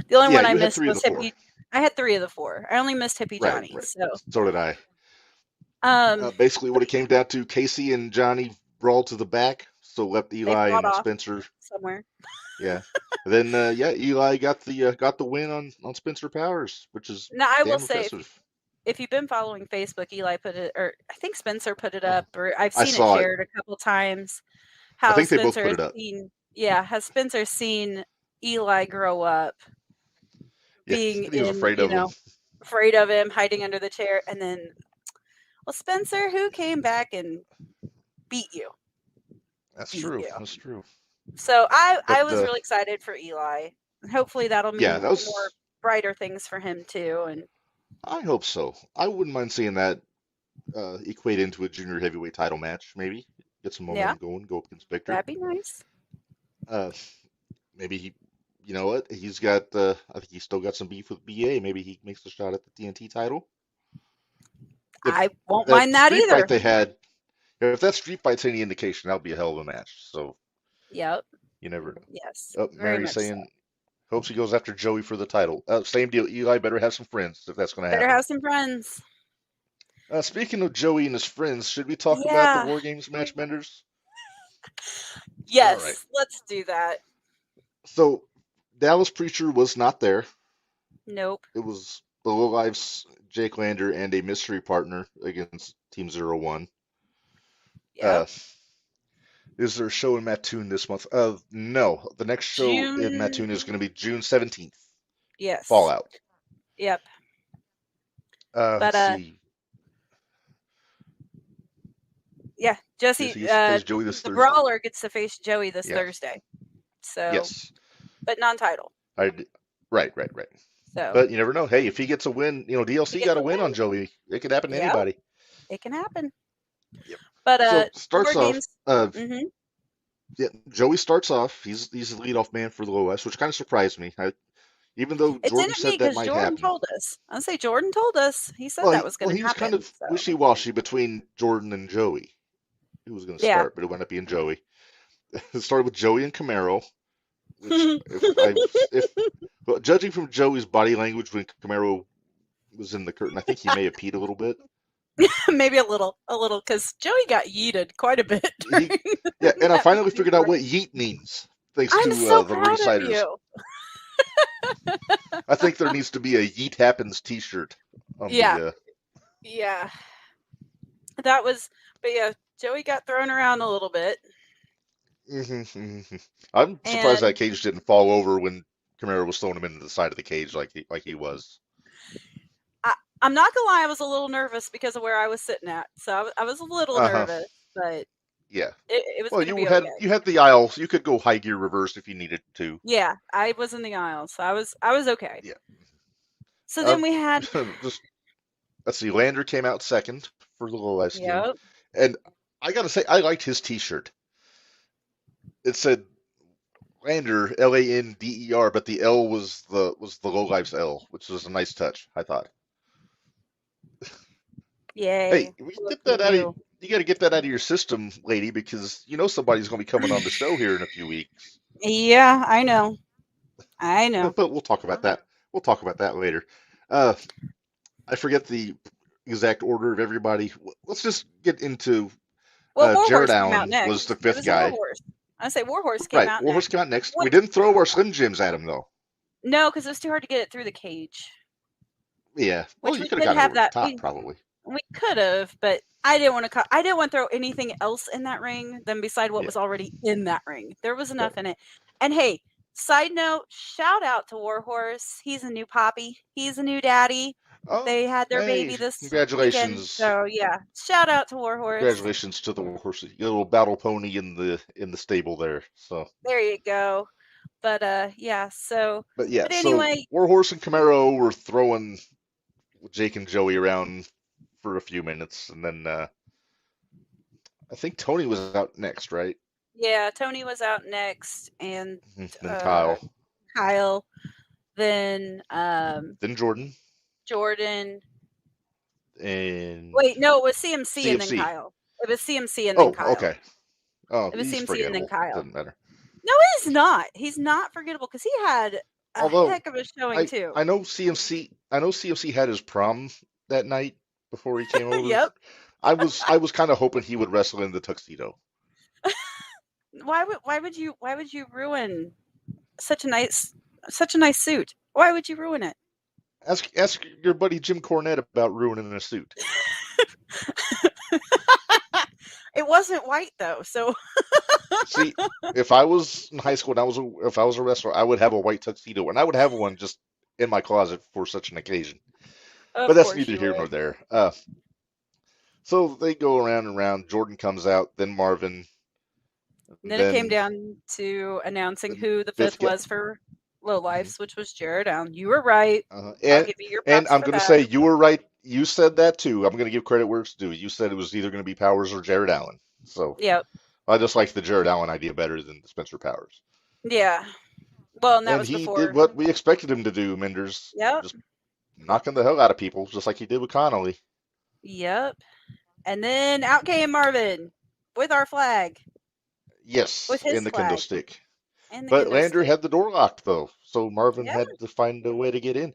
The only one I you had missed 3 of was the 4. Hippie. I had 3 of the 4. I only missed Hippie Johnny. Right. So did I. Um, Basically, what it came down to, Casey and Johnny brawled to the back, so left Eli fought and off Spencer. somewhere. Yeah. Then Eli got the win on Spencer Powers, which is Now I damn will say, impressive. if you've been following Facebook, Eli put it, or I think Spencer put it up, or I've I seen saw it it. shared a couple times. I How think they both Spencer put has it up. seen, has Spencer seen Eli grow up, being he was afraid of him. afraid of him, hiding under the chair, and then, well, Spencer, who came back and beat you? That's Beat true. you. That's true. So I But, was really excited for Eli. Hopefully that'll mean Yeah, that was. more brighter things for him too. And I hope so. I wouldn't mind seeing that equate into a junior heavyweight title match. Maybe get some momentum going. Go up against Victor. that'd be nice. Maybe he. You know what? He's got. I think he's still got some beef with BA. Maybe he makes a shot at the TNT title. I won't mind that street either. Fight they had. If that street fight's any indication, that'll be a hell of a match. So. Yep. You never know. Yes. Oh, Mary's saying hopes he goes after Joey for the title. Same deal. Eli better have some friends if that's going to happen. Better have some friends. Speaking of Joey and his friends, should we talk about the WarGames match, Minderz? Yes, right. Let's do that. So, Dallas Preacher was not there. Nope. It was the Low Lives, Jake Lander, and a mystery partner against Team 01. Yep. Is there a show in Mattoon this month? No. The next show in Mattoon is going to be June 17th. Yes. Fallout. Yep. Let's But see. yeah, Jesse, Jesse gets to face Joey this the Thursday. Brawler gets to face Joey this Yeah. Thursday. So Yes. but non-title. Right. So But you never know. Hey, if he gets a win, DLC got a win on Joey. It could happen to Yep. anybody. It can happen. Yep. But So starts off. WarGames. Yeah, Joey starts off. He's the leadoff man for the OS, which kind of surprised me. Even though It Jordan didn't said me that because might Jordan happen. told us. I'll say Jordan told us. He said Well, that was going to he was happen. kind of wishy-washy between Jordan and Joey. Who was going to start, but it wound up being Joey. It started with Joey and Camaro. Which, well, judging from Joey's body language when Camaro was in the curtain, I think he may have peed a little bit. Maybe a little, because Joey got yeeted quite a bit. Yeah, and I finally figured out what yeet means, thanks to so the proud of Residers. you. I think there needs to be a Yeet Happens T-shirt. Yeah. That was, but yeah, Joey got thrown around a little bit. I'm surprised that cage didn't fall over when Camaro was throwing him into the side of the cage like he was. I'm not gonna lie, I was a little nervous because of where I was sitting at, so I was a little nervous, but yeah, it was. Well, you had okay. You had the aisle, so you could go high gear reverse if you needed to. Yeah, I was in the aisle, so I was okay. Yeah. So then we had let's see, Lander came out second for the low ice team. Yep. And I gotta say, I liked his T-shirt. It said Lander, Lander, but the L was the low life's L, which was a nice touch, I thought. Yay. Hey, get that out of you got to get that out of your system, lady, because you know somebody's going to be coming on the show here in a few weeks. Yeah, I know. But we'll talk about that. We'll talk about that later. I forget the exact order of everybody. Let's just get into. Jared Allen was the fifth guy. I say Warhorse came out. Warhorse came out next. We didn't throw our Slim Jims at him though. No, because it was too hard to get it through the cage. Yeah, well, you could have got it over the top, probably. We could have, but I didn't want to. I didn't want to throw anything else in that ring than beside what was already in that ring. There was enough in it. And hey, side note, shout out to Warhorse. He's a new poppy. He's a new daddy. Oh, they had their baby this congratulations. Weekend. So yeah, shout out to Warhorse. Congratulations to the Warhorse, your little battle pony in the stable there. So there you go. But yeah. So but anyway, so Warhorse and Camaro were throwing Jake and Joey around for a few minutes, and then I think Tony was out next, right? Yeah, Tony was out next, and then Kyle, then Jordan, and wait, no, it was CMC and then Kyle. It was CMC and then Kyle. Okay. Oh, it was CMC and then Kyle. Doesn't matter. No, he's not. He's not forgettable because he had a heck of a showing too. I know CMC had his prom that night before he came over. Yep. I was kind of hoping he would wrestle in the tuxedo. Why would you ruin such a nice suit? Why would you ruin it? Ask your buddy Jim Cornette about ruining a suit. It wasn't white though, so. See, if I was in high school and if I was a wrestler, I would have a white tuxedo, and I would have one just in my closet for such an occasion. But that's neither here nor there. So they go around and around. Jordan comes out, then Marvin. Then it came down to announcing who the fifth was for Low Lifes, which was Jared Allen. You were right. I'll give you your props I'm going to say you were right. You said that too. I'm going to give credit where it's due. You said it was either going to be Powers or Jared Allen. So yep. I just like the Jared Allen idea better than the Spencer Powers. Yeah. Well, and that was he before. Did what we expected him to do, Minderz. Yep. Just knocking the hell out of people, just like he did with Connolly. Yep. And then out came Marvin with our flag. Yes, with his in the flag. kendo stick. But Lander had the door locked, though, so Marvin had to find a way to get in.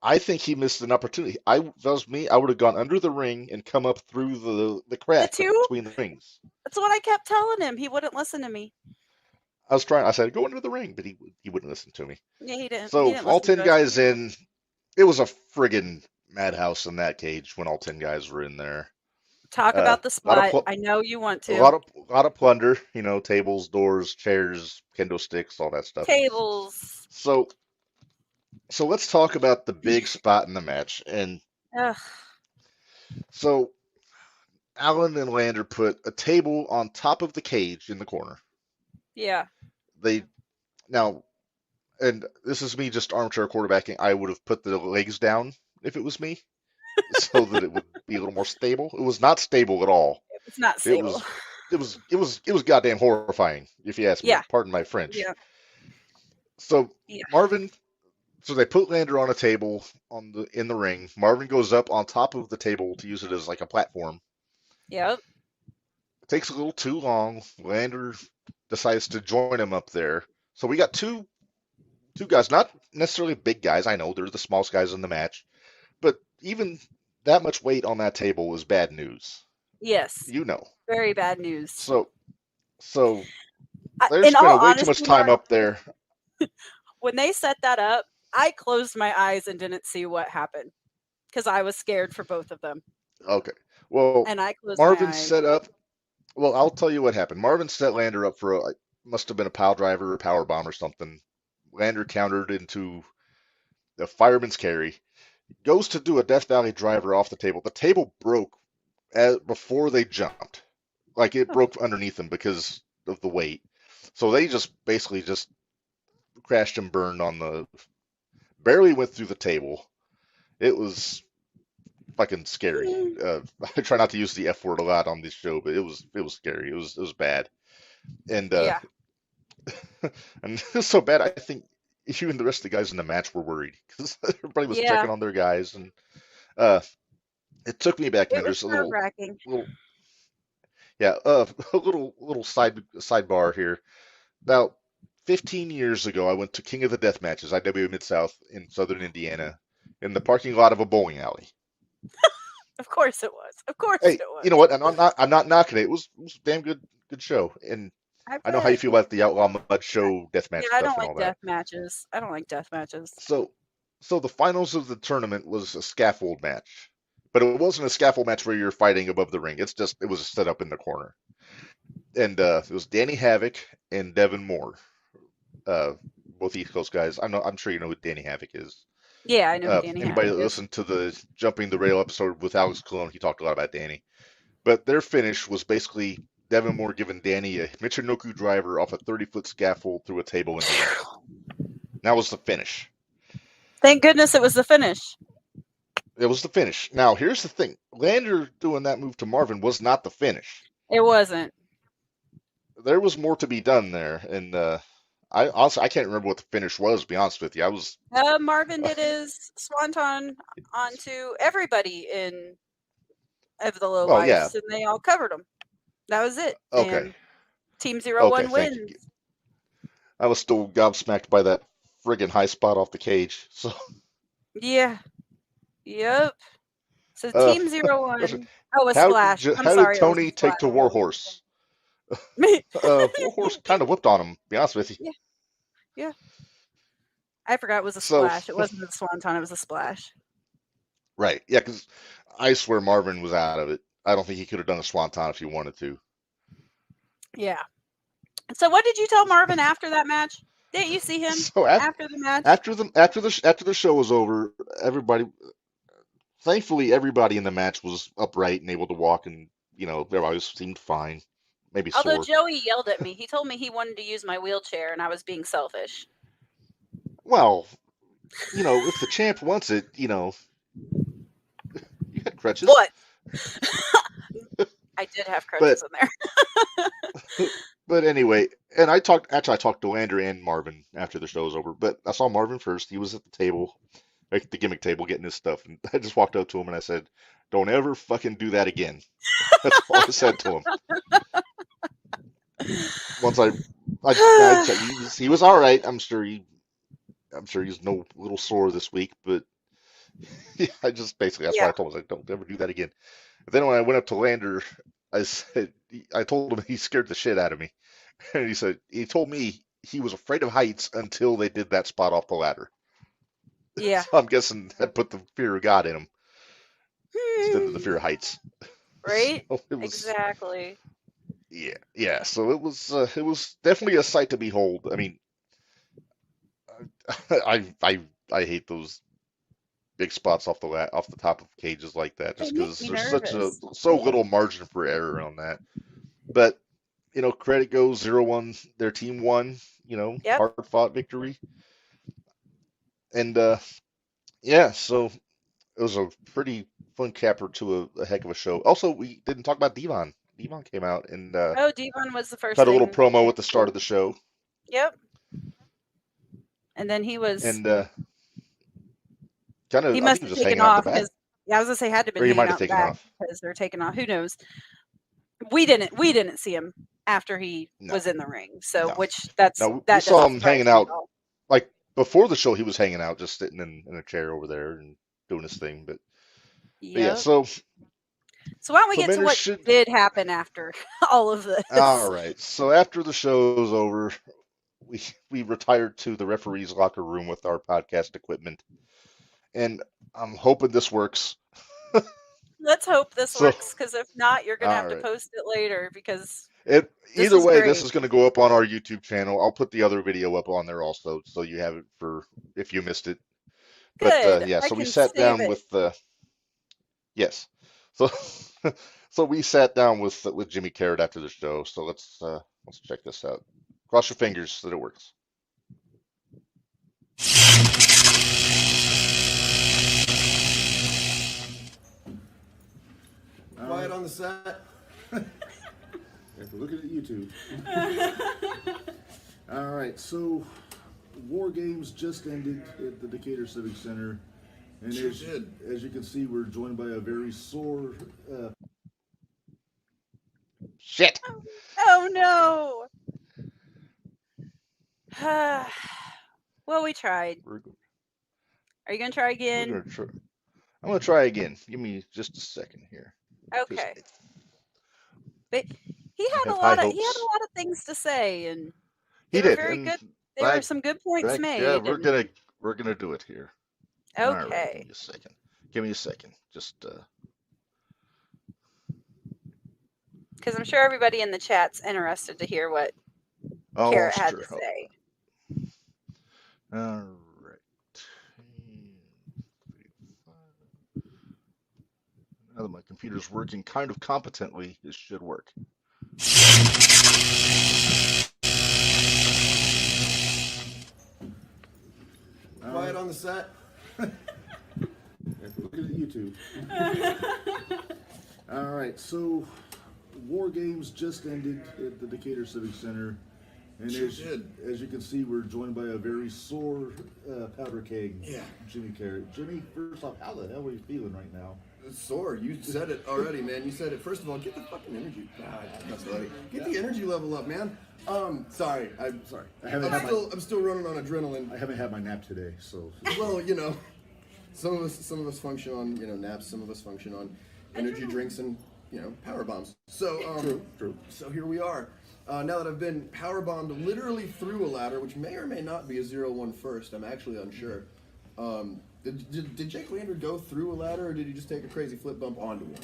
I think he missed an opportunity. That was me. I would have gone under the ring and come up through the crack between the rings. That's what I kept telling him. He wouldn't listen to me. I said, go under the ring, but he wouldn't listen to me. Yeah, he didn't. So he didn't all 10 guys in. It was a friggin' madhouse in that cage when all 10 guys were in there. Talk about the A lot of spot. I know you want a to. lot of plunder. Tables, doors, chairs, kendo sticks, all that stuff. Tables. So let's talk about the big spot in the match. And Ugh. so Alan and Lander put a table on top of the cage in the corner. Yeah. Now, and this is me just armchair quarterbacking. I would have put the legs down if it was me, so that it would be a little more stable. It was not stable at all. It's not stable. It was goddamn horrifying, if you ask me. Yeah. Pardon my French. Yeah. So Yeah. So they put Lander on a table in the ring. Marvin goes up on top of the table to use it as like a platform. Yep. It takes a little too long. Lander decides to join him up there. So we got two guys, not necessarily big guys. I know they're the smallest guys in the match, but even that much weight on that table is bad news. Yes. Very bad news. So they're spending way too much time up there. When they set that up, I closed my eyes and didn't see what happened because I was scared for both of them. Okay. Well, and I closed Marvin my eyes. set up. Well, I'll tell you what happened. Marvin set Lander up for must have been a pile driver or power bomb or something. Lander countered into the fireman's carry. Goes to do a Death Valley driver off the table. The table broke before they jumped. Like it broke underneath them because of the weight. So they just basically crashed and burned barely went through the table. It was fucking scary. I try not to use the F word a lot on this show, but it was scary. It was bad. And Yeah. and it was so bad, I think you and the rest of the guys in the match were worried because everybody was checking on their guys, and it took me back. It There's was nerve-wracking. A little sidebar here. About 15 years ago, I went to King of the Death Matches, IWA Mid-South in Southern Indiana, in the parking lot of a bowling alley. Of course it was. Of course Hey, it was. you know what? And I'm not knocking it. It was a damn good show. And I know how you feel about the Outlaw Mud Show deathmatch Yeah, I stuff don't and like all that. death matches. I don't like death matches. So the finals of the tournament was a scaffold match, but it wasn't a scaffold match where you're fighting above the ring. It was set up in the corner, and it was Danny Havoc and Devin Moore, both East Coast guys. I'm sure you know who Danny Havoc is. Yeah, I know who Danny Anybody Havoc that is. listened to the Jumping the Rail episode with Alex Colon, he talked a lot about Danny. But their finish was basically Devin Moore giving Danny a Michinoku driver off a 30-foot scaffold through a table in the ring. That was the finish. Thank goodness it was the finish. It was the finish. Now, here's the thing. Lander doing that move to Marvin was not the finish. It wasn't. There was more to be done there. And I can't remember what the finish was, to be honest with you. Marvin did his swanton onto everybody of the low lights, and they all covered him. That was it. Okay. And Team 01 wins. I was still gobsmacked by that friggin' high spot off the cage. So Yeah. Yep. So Team 01. Oh, a splash. I'm how sorry. did Tony take to Warhorse? Warhorse kind of whipped on him, to be honest with you. Yeah. I forgot it was a splash. It wasn't a swanton, it was a splash. Right. Yeah, because I swear Marvin was out of it. I don't think he could have done a swanton if he wanted to. Yeah. So what did you tell Marvin after that match? Didn't you see him after the match? After the show was over, thankfully everybody in the match was upright and able to walk, and everybody seemed fine. Maybe Although sore. Joey yelled at me. He told me he wanted to use my wheelchair and I was being selfish. Well, if the champ wants it, you had crutches. What? I did have crutches in there. But anyway, and I talked to Lander and Marvin after the show was over, but I saw Marvin first. He was at the table, like the gimmick table, getting his stuff, and I just walked up to him and I said, "Don't ever fucking do that again." That's all I said to him. Once he was all right. I'm sure he's no little sore this week, but I just basically that's why I told him, I was like, "Don't ever do that again." But then when I went up to Lander, I told him he scared the shit out of me, and he told me he was afraid of heights until they did that spot off the ladder. Yeah. So I'm guessing that put the fear of God in him instead of the fear of heights. Right? So it was, Exactly. yeah. So it was definitely a sight to behold. I mean, I hate those big spots off the top of cages like that, They just make because me there's nervous. so little margin for error on that. But credit goes 0-1. Their team won. Yep. Hard fought victory, and yeah. So it was a pretty fun capper to a heck of a show. Also, we didn't talk about Devon. Devon came out and Oh, Devon was the first had a little thing. promo at the start of the show, Yep. And then he was and kind of he I think must he was have just taken hanging out in the off back, because I was gonna say had to have or been he hanging might out have in the taken back off. because they're taking off. Who knows? We didn't see him after he No, was in the ring. So no, which no. We that saw doesn't him surprise hanging me out at all. like before the show. He was hanging out, just sitting in a chair over there and doing his thing. But yeah, Yep. so So why don't we get to Minderz what should. did happen after all of this? All right. So after the show's over, we retired to the referee's locker room with our podcast equipment, and I'm hoping this works. Let's hope this So, works, because if not, you're gonna all have to right. post it later because this Either was way, great. this is going to go up on our YouTube channel. I'll put the other video up on there also, so you have it for if you missed it. But Good. yeah, I so we can sat save down it. with yes, so so we sat down with Jimmy Karryt after the show. So let's check this out. Cross your fingers that it works. Quiet on the set. After looking at YouTube. All right, so WarGames just ended at the Decatur Civic Center, and as you can see, we're joined by a very sore. Shit. Oh no. Well, we tried. Are you gonna try again? I'm gonna try again. Give me just a second here. Okay. But he I had a have lot high of hopes. things to say, and He they were did, very and good. There were I, some good points made. yeah, we're and- gonna do it here. All right, Okay. give me a second. Give me a second. Just Because I'm sure everybody in the chat's interested to hear what oh, Karryt had sure. to say. All right. Now that my computer's working kind of competently, this should work. Quiet on the set. After looking at YouTube. All right, so WarGames just ended at the Decatur Civic Center, and as you can see, we're joined by a very sore Powder Keg. Yeah. Jimmy Karryt. Jimmy, first off, how the hell are you feeling right now? It's sore. You said it already, man. You said it. First of all, get the fucking energy. That's right. Get the energy level up, man. Sorry. I'm sorry. I'm still running on adrenaline. I haven't had my nap today, so. Well, some of us function on naps. Some of us function on energy drinks and power bombs. So True. So here we are. Now that I've been power bombed literally through a ladder, which may or may not be a 0-1 first. I'm actually unsure. Did Jake Lander go through a ladder, or did he just take a crazy flip bump onto one?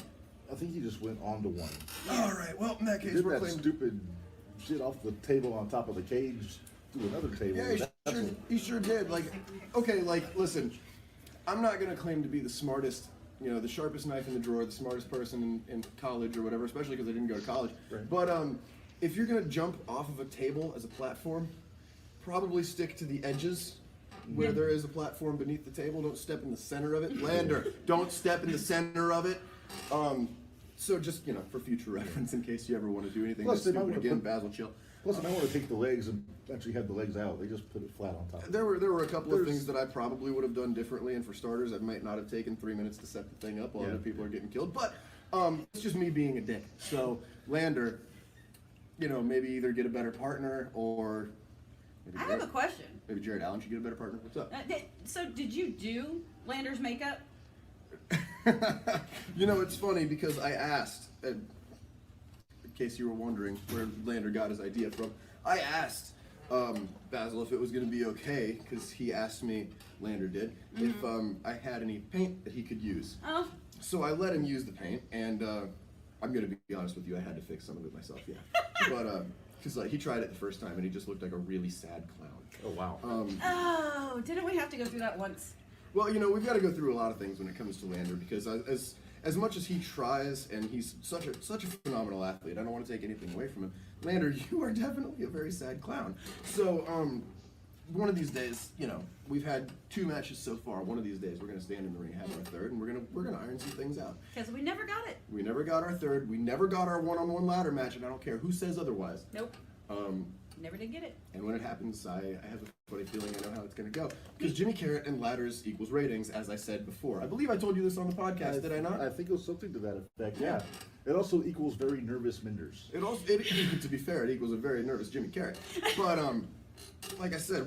I think he just went onto one. All right. Well, in that case, Did we're that claiming. stupid shit off the table on top of the cage to another table. Yeah, he sure did. Listen, I'm not gonna claim to be the smartest, the sharpest knife in the drawer, the smartest person in college or whatever, especially because I didn't go to college. Right. But if you're gonna jump off of a table as a platform, probably stick to the edges where there is a platform beneath the table. Don't step in the center of it. Lander, don't step in the center of it. So just, for future reference, in case you ever want to do anything Plus, they might stupid want to again, put- Basil, chill. Plus, I want to take the legs and actually have the legs out. They just put it flat on top. There were a couple of things that I probably would have done differently, and for starters, it might not have taken 3 minutes to set the thing up while other people are getting killed. But it's just me being a dick. So Lander, maybe either get a better partner or maybe I have a question. Maybe Jared Allen should get a better partner. What's up? So did you do Lander's makeup? It's funny because I asked, in case you were wondering where Lander got his idea from, I asked Basil if it was going to be okay, because he asked me, Lander did, if I had any paint that he could use. Oh. So I let him use the paint, and I'm gonna be honest with you. I had to fix some of it myself. Yeah, but because he tried it the first time and he just looked like a really sad clown. Oh wow. Oh, didn't we have to go through that once? Well, we've got to go through a lot of things when it comes to Lander because as much as he tries and he's such a phenomenal athlete, I don't want to take anything away from him. Lander, you are definitely a very sad clown. So, one of these days, we've had 2 matches so far. One of these days, we're going to stand in the ring, have our third, and we're gonna iron some things out. Because we never got it. We never got our third. We never got our one-on-one ladder match, and I don't care who says otherwise. Nope. Never did get it. And when it happens, I have a funny feeling I know how it's going to go. Because Jimmy Karryt and ladders equals ratings, as I said before. I believe I told you this on the podcast, did I not? I think it was something to that effect, yeah. It also equals very nervous Minderz. To be fair, it equals a very nervous Jimmy Karryt. But, like I said,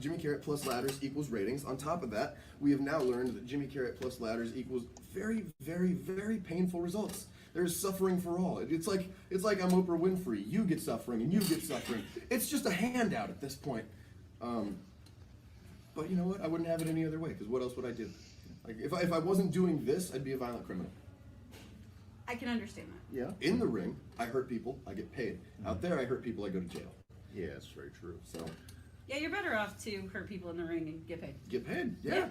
Jimmy Karryt plus ladders equals ratings. On top of that, we have now learned that Jimmy Karryt plus ladders equals very, very, very painful results. There's suffering for all. It's like I'm Oprah Winfrey. You get suffering and you get suffering. It's just a handout at this point. But you know what? I wouldn't have it any other way, because what else would I do? Like if I wasn't doing this, I'd be a violent criminal. I can understand that. Yeah. In the ring, I hurt people, I get paid. Out there, I hurt people, I go to jail. Yeah, that's very true. So. Yeah, you're better off to hurt people in the ring and get paid. Get paid, yeah.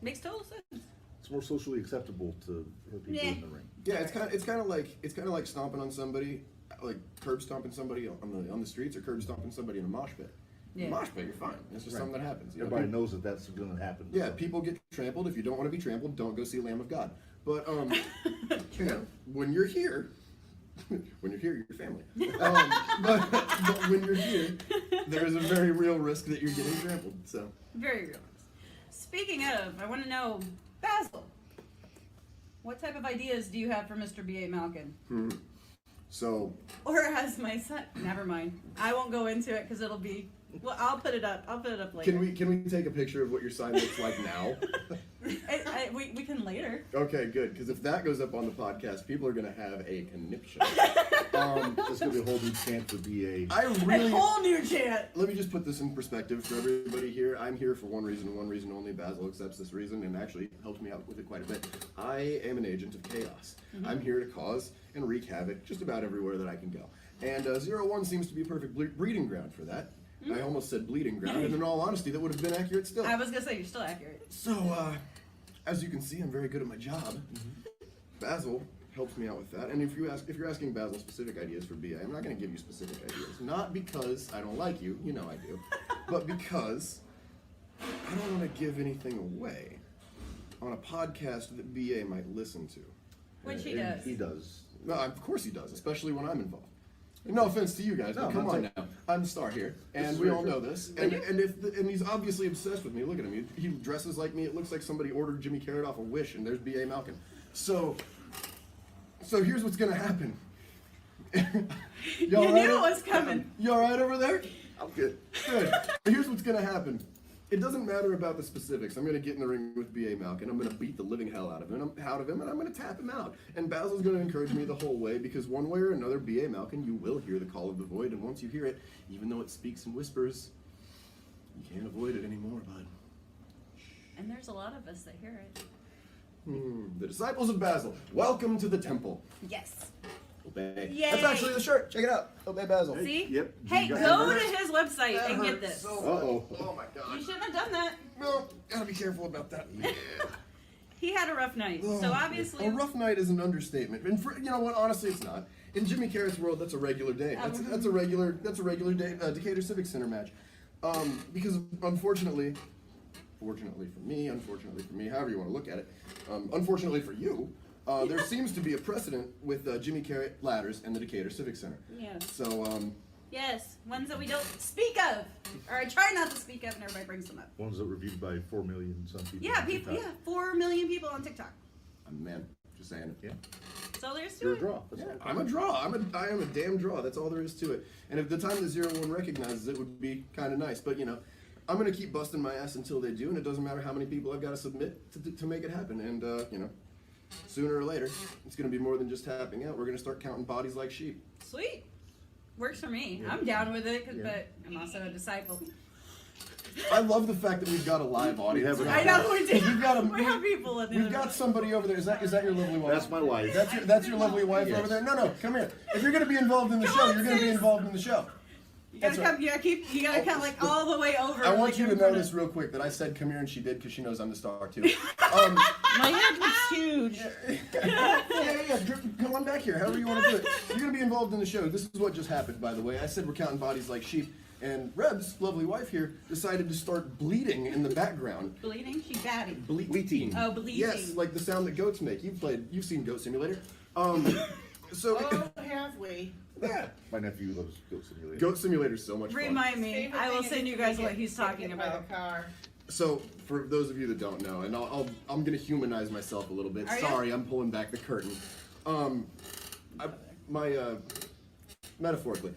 Makes total sense. It's more socially acceptable to hurt people in the ring. Yeah, it's kind of like stomping on somebody, like curb stomping somebody on the streets, or curb stomping somebody in a mosh pit. Yeah. In a mosh pit, you're fine. It's just something that happens. Everybody knows that that's going to happen. Yeah, people get trampled. If you don't want to be trampled, don't go see Lamb of God. But when you're here, you're family. But when you're here, there is a very real risk that you're getting trampled. So very real. Speaking of, I want to know, Basil, what type of ideas do you have for Mr. B.A. Malkin? So. Or as my son, never mind. I won't go into it because it'll be. Well, I'll put it up. I'll put it up later. Can we take a picture of what your sign looks like now? We can later. Okay, good. Because if that goes up on the podcast, people are gonna have a conniption. It's gonna be a whole new chant for BA. A whole new chant. Let me just put this in perspective for everybody here. I'm here for one reason and one reason only. Basil accepts this reason and actually helps me out with it quite a bit. I am an agent of chaos. I'm here to cause and wreak havoc just about everywhere that I can go. And 01 seems to be a perfect breeding ground for that. I almost said bleeding ground, and in all honesty, that would have been accurate still. I was gonna say you're still accurate. So, as you can see, I'm very good at my job. Basil helps me out with that. And if you're asking Basil specific ideas for BA, I'm not going to give you specific ideas. Not because I don't like you, you know I do, but because I don't want to give anything away on a podcast that BA might listen to. Which he does. He does. No, of course he does, especially when I'm involved. No offense to you guys, but come on now. I'm the star here, and we all know this. And he's obviously obsessed with me. Look at him. He dresses like me. It looks like somebody ordered Jimmy Karryt off a Wish, and there's B.A. Malkin. So here's what's gonna happen. You knew it was coming. You all right over there? I'm good. Good. Here's what's gonna happen. It doesn't matter about the specifics. I'm going to get in the ring with B.A. Malkin. I'm going to beat the living hell out of him, and I'm going to tap him out. And Basil's going to encourage me the whole way, because one way or another, B.A. Malkin, you will hear the call of the void, and once you hear it, even though it speaks in whispers, you can't avoid it anymore, bud. And there's a lot of us that hear it. The disciples of Basil, welcome to the temple. Yes. Obey. Yay. That's actually the shirt. Check it out. Obey Basil. See? Yep. Hey, go to his website That and get hurt this. so much. Oh my god. You shouldn't have done that. No, gotta be careful about that. Yeah. He had a rough night, so obviously. A rough night is an understatement, and you know what? Honestly, it's not. In Jimmy Karryt's world, that's a regular day. That's a regular day. Decatur Civic Center match, because unfortunately, fortunately for me, however you want to look at it, unfortunately for you, there seems to be a precedent with Jimmy Karryt ladders and the Decatur Civic Center. Yeah. So yes, ones that we don't speak of, or I try not to speak of, and everybody brings them up. Ones that were viewed by 4 million some people. Yeah, people. Yeah, 4 million people on TikTok. I'm a man. Just saying it. Yeah. That's all there is to You're it. a draw. Yeah, I'm a draw. I am a damn draw. That's all there is to it. And if the time the 01 recognizes it, would be kind of nice. But you know, I'm gonna keep busting my ass until they do, and it doesn't matter how many people I've got to submit to make it happen. And you know, sooner or later, it's gonna be more than just tapping out. We're gonna start counting bodies like sheep. Sweet. Works for me. Yeah. I'm down with it, but I'm also a disciple. I love the fact that we've got a live audience. I know we do. We've got We have people in We've got somebody over there. Is that your lovely wife? That's my wife. That's your lovely wife Yes. over there. No, come here. If you're gonna be involved in the show, you're gonna be involved in the show. You gotta come. You gotta come like all the way over. I want like, you to in front notice real quick that I said come here and she did because she knows I'm the star too. My head was huge. Yeah. Come on back here. However you want to do it. You're gonna be involved in the show. This is what just happened, by the way. I said we're counting bodies like sheep, and Reb's lovely wife here decided to start bleeding in the background. Bleeding? She batting. Bleating. Oh, bleating. Yes, like the sound that goats make. You've seen Goat Simulator. So. Oh, have we? Yeah. My nephew loves Goat Simulator. Goat Simulator's so much fun. Remind me. I will send you guys what he's talking about. So, for those of you that don't know, and I'm gonna humanize myself a little bit. Are Sorry, ya? I'm pulling back the curtain. Metaphorically,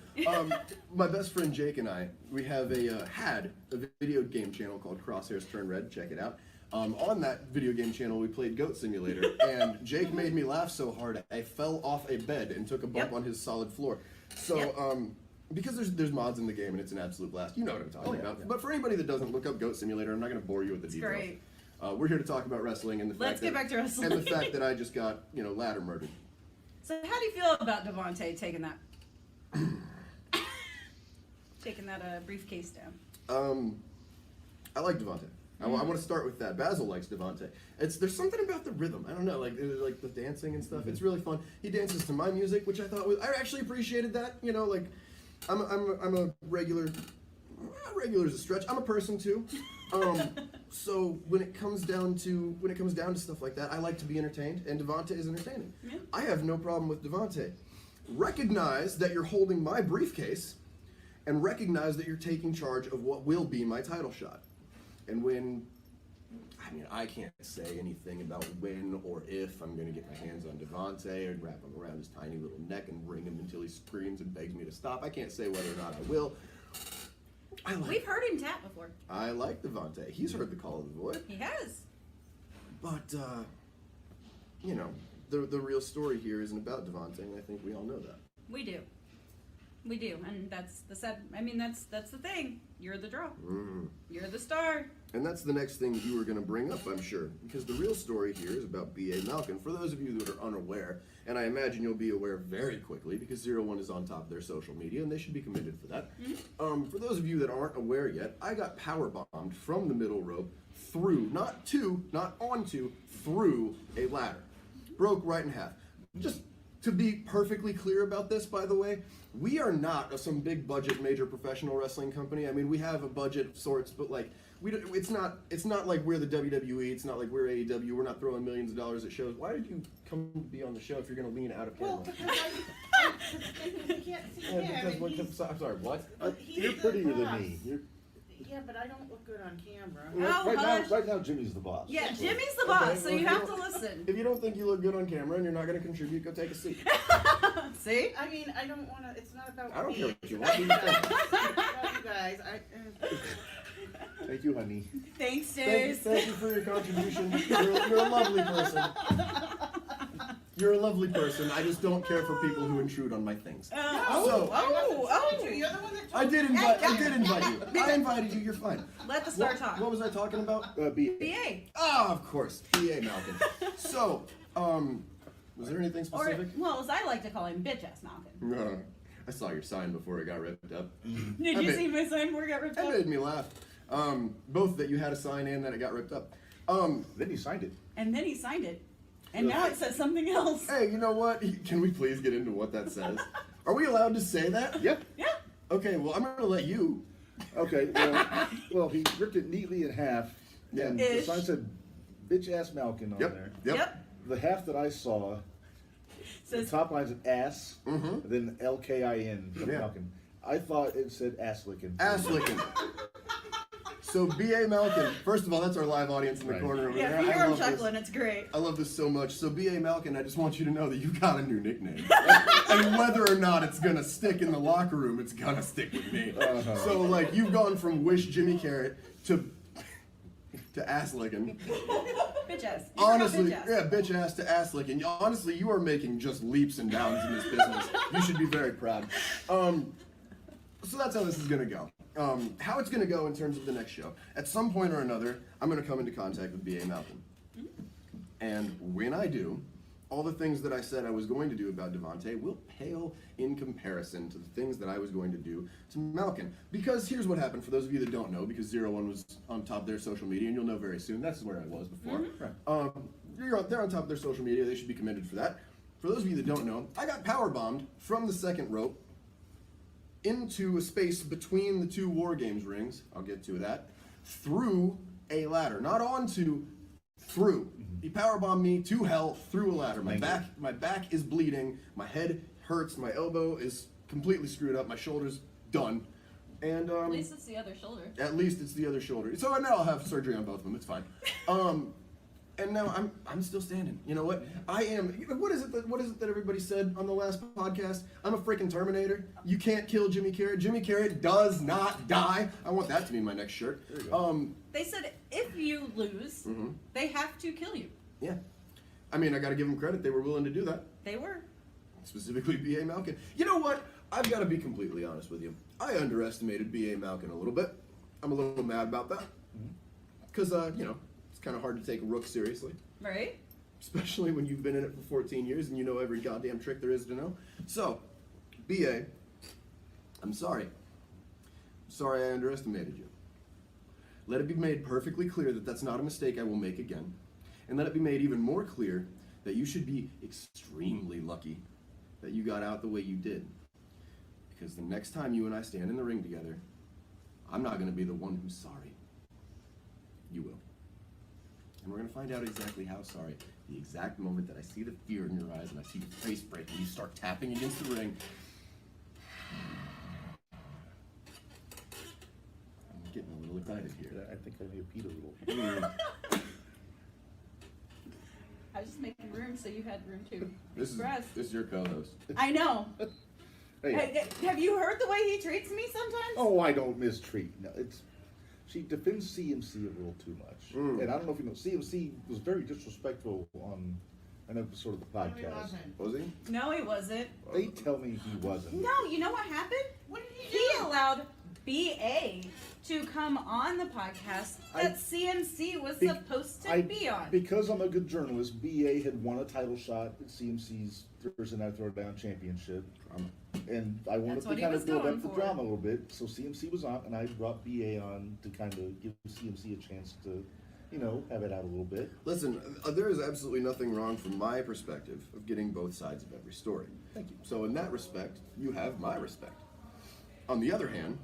my best friend Jake and I, we have had a video game channel called Crosshairs Turn Red. Check it out. On that video game channel, we played Goat Simulator, and Jake made me laugh so hard I fell off a bed and took a bump on his solid floor. So, because there's mods in the game and it's an absolute blast. You know what I'm talking about. Yeah. But for anybody that doesn't, look up Goat Simulator. I'm not going to bore you with the details. Great. We're here to talk about wrestling and the Let's get back to wrestling. and the fact that I just got ladder murdered. So how do you feel about Devontae taking that? Taking that briefcase down. I like Devontae. I want to start with that. Basil likes Devontae. There's something about the rhythm. I don't know, like the dancing and stuff. It's really fun. He dances to my music, which I actually appreciated that. Like I'm a regular. Regular's a stretch. I'm a person too. So when it comes down to stuff like that, I like to be entertained, and Devontae is entertaining. Yeah. I have no problem with Devontae. Recognize that you're holding my briefcase, and recognize that you're taking charge of what will be my title shot. And I can't say anything about when or if I'm going to get my hands on Devontae or wrap him around his tiny little neck and ring him until he screams and begs me to stop. I can't say whether or not I will. We've heard him tap before. I like Devontae. He's heard the call of the void. He has. But, the real story here isn't about Devontae, and I think we all know that. We do. We do, and that's the that's the thing. You're the draw. You're the star. And that's the next thing you were going to bring up, I'm sure, because the real story here is about B.A. Malkin. For those of you that are unaware, and I imagine you'll be aware very quickly, because 01 is on top of their social media, and they should be committed for that. For those of you that aren't aware yet, I got powerbombed from the middle rope through, not onto, through a ladder. Broke right in half. Just to be perfectly clear about this, by the way, we are not some big budget major professional wrestling company. I mean, we have a budget of sorts, but like it's not like we're the WWE. It's not like we're AEW. We're not throwing millions of dollars at shows. Why did you come be on the show if you're going to lean out of camera? Well, because he can't see him. I'm sorry, what? You're prettier than me. Yeah, but I don't look good on camera. Right now, Jimmy's the boss. Yeah, Jimmy's the boss, so you have to listen. If you don't think you look good on camera and you're not going to contribute, go take a seat. See? I mean, I don't want to. It's not about I don't me. care what you want. It's about you guys. Thank you, honey. Thanks, Days. Thank you for your contribution. You're a lovely person. You're a lovely person. I just don't care for people who intrude on my things. You're the one that I did invite you. I invited you. You're fine. Let the star talk. What was I talking about? BA. BA. Ah, of course. BA Malkin. So, was there anything specific? Well, as I like to call him, bitch-ass Malkin. I saw your sign before it got ripped up. Did you see my sign before it got ripped up? That made me laugh. Both that you had a sign and that it got ripped up. Then he signed it. And then he signed it. And now it says something else. Hey, you know what? Can we please get into what that says? Are we allowed to say that? Yep. Yeah. Okay, well, I'm going to let you. Okay, well, he ripped it neatly in half. Yeah. And the sign said, bitch-ass Malkin on there. Yep. The half that I saw, the top line said ass, then L-K-I-N, Malkin. I thought it said ass-licking. Ass-licking. So, B.A. Malkin, first of all, that's our live audience in the corner over there. Yeah, if you hear him chuckling, it's great. I love this so much. So, B.A. Malkin, I just want you to know that you've got a new nickname. And whether or not it's going to stick in the locker room, it's going to stick with me. So, like, you've gone from Wish Jimmy Karryt to ass-licking. Bitch ass. Honestly, bitch ass. yeah, bitch ass to ass-licking. Honestly, you are making just leaps and bounds in this business. You should be very proud. So that's how this is going to go. how it's going to go in terms of the next show. At some point or another, I'm going to come into contact with B.A. Malkin. And when I do, all the things that I said I was going to do about Devontae will pale in comparison to the things that I was going to do to Malkin. Because here's what happened, for those of you that don't know, because 01 was on top of their social media, and you'll know very soon, that's where I was before. They're on top of their social media, they should be commended for that. For those of you that don't know, I got powerbombed from the second rope into a space between the two WarGames rings, I'll get to that, through a ladder. Not onto, through. He powerbombed me to hell through a ladder. My back is bleeding, my head hurts, my elbow is completely screwed up, my shoulder's done. And at least it's the other shoulder. At least it's the other shoulder. So now I'll have surgery on both of them, it's fine. And now I'm still standing. You know what? I am. What is it that everybody said on the last podcast? I'm a freaking Terminator. You can't kill Jimmy Karryt. Jimmy Karryt does not die. I want that to be my next shirt. They said if you lose, they have to kill you. Yeah. I mean, I got to give them credit. They were willing to do that. They were. Specifically, B.A. Malkin. You know what? I've got to be completely honest with you. I underestimated B.A. Malkin a little bit. I'm a little mad about that. Because, you know, it's kind of hard to take a rook seriously. Right. Especially when you've been in it for 14 years and you know every goddamn trick there is to know. So, B.A., I'm sorry. I'm sorry I underestimated you. Let it be made perfectly clear that that's not a mistake I will make again. And let it be made even more clear that you should be extremely lucky that you got out the way you did. Because the next time you and I stand in the ring together, I'm not going to be the one who's sorry. You will. And we're going to find out exactly how sorry. The exact moment that I see the fear in your eyes and I see your face break and you start tapping against the ring. I'm getting a little excited here. I think I may have peed a little. I was just making room so you had room too. This is your co-host. I know. Hey. Have you heard the way he treats me sometimes? Oh, I don't mistreat. No, she defends CMC a little too much. And I don't know if you know, CMC was very disrespectful on an episode of the podcast. Was he? No, he wasn't. They tell me he wasn't. No, you know what happened? What did he do? He allowed BA to come on the podcast that CMC was supposed to be on. Because I'm a good journalist, BA had won a title shot at CMC's Thursday Night Throwdown Championship. And I wanted to kind of build up the drama a little bit. So CMC was on, and I brought BA on to kind of give CMC a chance to, you know, have it out a little bit. Listen, there is absolutely nothing wrong from my perspective of getting both sides of every story. Thank you. So in that respect, you have my respect. On the other hand,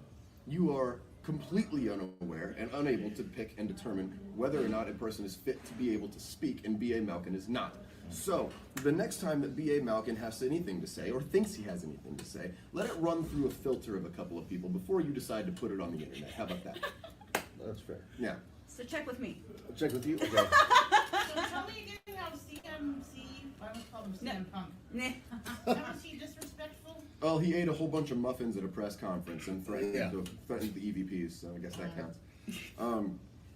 you are completely unaware and unable to pick and determine whether or not a person is fit to be able to speak, and B.A. Malkin is not. So, the next time that B.A. Malkin has anything to say, or thinks he has anything to say, let it run through a filter of a couple of people before you decide to put it on the internet. How about that? That's fair. Yeah. So check with me. Check with you? Okay. So tell me again how CMC, I almost called him CM Punk. How was he disrespectful? Well, he ate a whole bunch of muffins at a press conference and threatened the EVPs, so I guess that counts.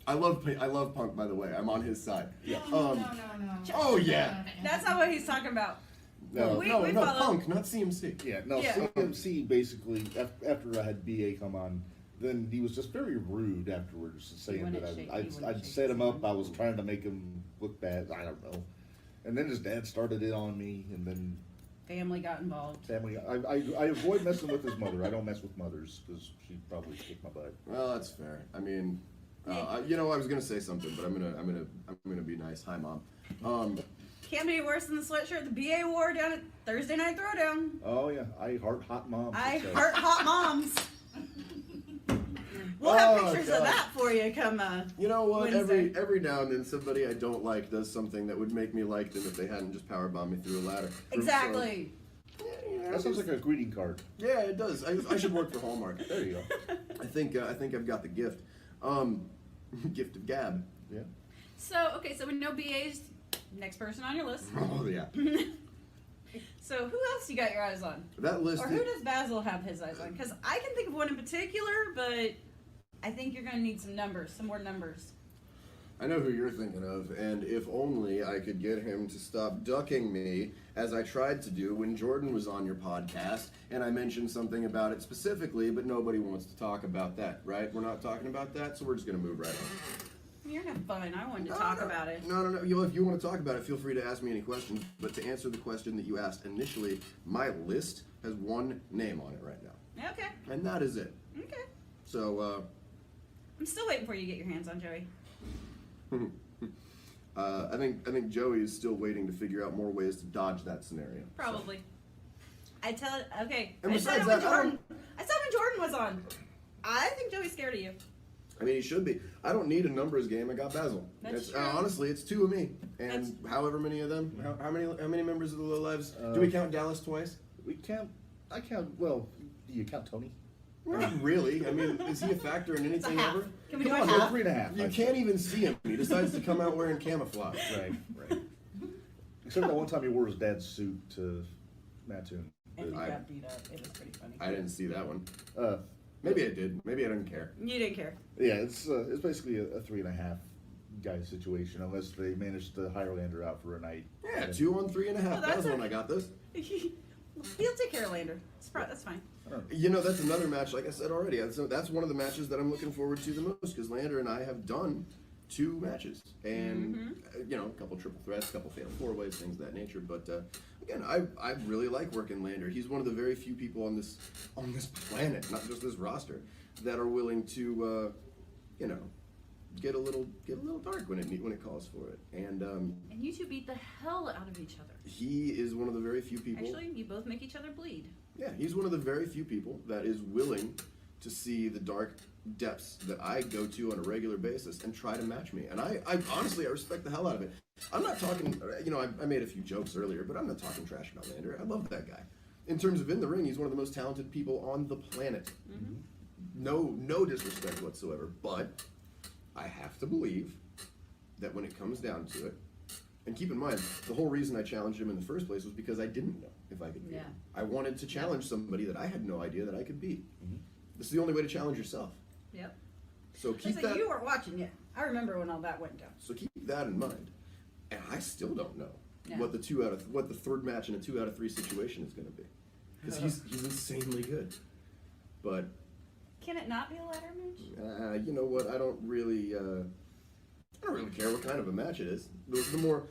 I love Punk, by the way. I'm on his side. Yeah. No. Oh, yeah. That's not what he's talking about. No, Punk, not CMC. Yeah, no, CMC basically, after I had BA come on, then he was just very rude afterwards, saying that I'd set him up, I was trying to make him look bad, I don't know. And then his dad started it on me, and then... Family got involved. I avoid messing with his mother. I don't mess with mothers, because she'd probably kick my butt. Well, that's fair. I mean... you know, I was gonna say something, but I'm gonna be nice. Hi, Mom. Can't be worse than the sweatshirt the BA wore down at Thursday Night Throwdown. Oh yeah, I heart hot moms. I heart hot moms. We'll have pictures of that for you come You know what? Wednesday. Every now and then somebody I don't like does something that would make me like them if they hadn't just powerbombed me through a ladder. Exactly. That sounds like a greeting card. Yeah, it does. I should work for Hallmark. There you go. I think I've got the gift. Gift of gab. Yeah. So we know BA's next person on your list. Oh yeah. So who else you got your eyes on? That list. Or who does Basil have his eyes on? Because I can think of one in particular, but I think you're going to need some more numbers. I know who you're thinking of, and if only I could get him to stop ducking me, as I tried to do when Jordan was on your podcast, and I mentioned something about it specifically, but nobody wants to talk about that, right? We're not talking about that, so we're just going to move right on. You're not fun. I wanted to talk about it. No. If you want to talk about it, feel free to ask me any questions, but to answer the question that you asked initially, my list has one name on it right now. Okay. And that is it. Okay. So, I'm still waiting for you to get your hands on Joey. I think Joey is still waiting to figure out more ways to dodge that scenario. Probably. Okay. And I said besides when that, Jordan was on. I think Joey's scared of you. I mean, he should be. I don't need a numbers game. I got Basil. That's true. Honestly, it's two of me, and however many of them. How many members of the Low Lives? Do we count Dallas twice? We count. I count. Well, do you count Tony? Not really. I mean, is he a factor in anything ever? Can we do a Come on, half? 3.5. You can't even see him. He decides to come out wearing camouflage. Right. Except that one time he wore his dad's suit to Mattoon. And he got beat up. It was pretty funny. I didn't see that one. Maybe I did. Maybe I didn't care. You didn't care. Yeah, it's basically a 3.5 guy situation, unless they manage to hire Lander out for a night. Yeah, 2 on 3.5. That was when I got this. He'll take care of Lander. That's fine. You know, that's another match, like I said already. That's one of the matches that I'm looking forward to the most, because Lander and I have done 2 matches. And, you know, a couple triple threats, a couple fatal 4-ways, things of that nature. But, again, I really like working Lander. He's one of the very few people on this planet, not just this roster, that are willing to, you know, get a little dark when it calls for it. And you two beat the hell out of each other. he is one of the very few people. Actually, you both make each other bleed. Yeah, he's one of the very few people that is willing to see the dark depths that I go to on a regular basis and try to match me. And I honestly, I respect the hell out of it. I'm not talking, you know, I made a few jokes earlier, but I'm not talking trash about Lander. I love that guy. In terms of in the ring, he's one of the most talented people on the planet. No disrespect whatsoever, but I have to believe that when it comes down to it, and keep in mind, the whole reason I challenged him in the first place was because I didn't know if I could beat him. I wanted to challenge somebody that I had no idea that I could beat. This is the only way to challenge yourself. Yep. So keep that. You weren't watching yet. I remember when all that went down. So keep that in mind. And I still don't know what the third match in a 2 out of 3 situation is going to be, because he's insanely good. But can it not be a ladder match? you know what? I don't really care what kind of a match it is. The more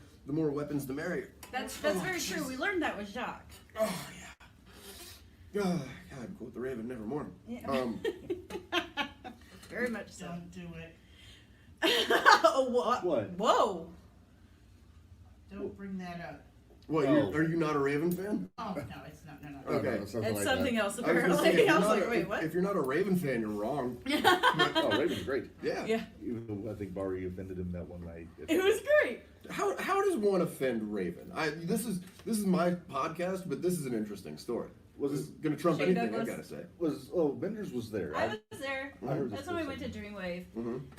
weapons, the merrier. That's very true. We learned that with Jacques. Oh yeah. God, quote the Raven, nevermore. Yeah. Very much so. Don't do it. What? Whoa. Don't bring that up. What? Are you not a Raven fan? Oh, no, it's not. No. Okay. It's something else, apparently. I was like, wait, what? If you're not a Raven fan, you're wrong. Oh, Raven's great. Yeah. Even though I think Barry offended him that one night. It was great. How does one offend Raven? This is my podcast, but this is an interesting story. Was this going to trump Shane anything? Douglas. I gotta say. Minderz was there. I was there. I heard That's when we went to Dreamwave.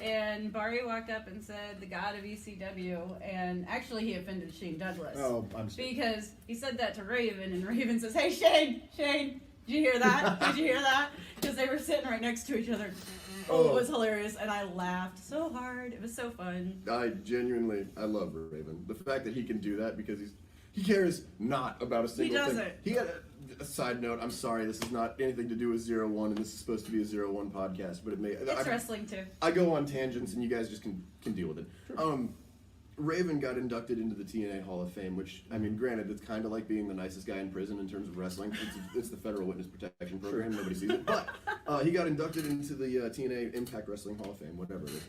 And Barry walked up and said, the god of ECW. And actually, he offended Shane Douglas. Oh, I'm sorry. Because he said that to Raven, and Raven says, hey, Shane, did you hear that? Did you hear that? Because they were sitting right next to each other. Oh, it was hilarious. And I laughed so hard. It was so fun. I love Raven. The fact that he can do that because he cares not about a single thing. He doesn't. He had a side note. I'm sorry, this is not anything to do with 0-1, and this is supposed to be a 0-1 podcast, but It's wrestling too. I go on tangents, and you guys just can deal with it. Sure. Raven got inducted into the TNA Hall of Fame, which, I mean, granted, it's kind of like being the nicest guy in prison in terms of wrestling. It's the Federal Witness Protection Program. Sure. Nobody sees it. But he got inducted into the TNA Impact Wrestling Hall of Fame, whatever it is.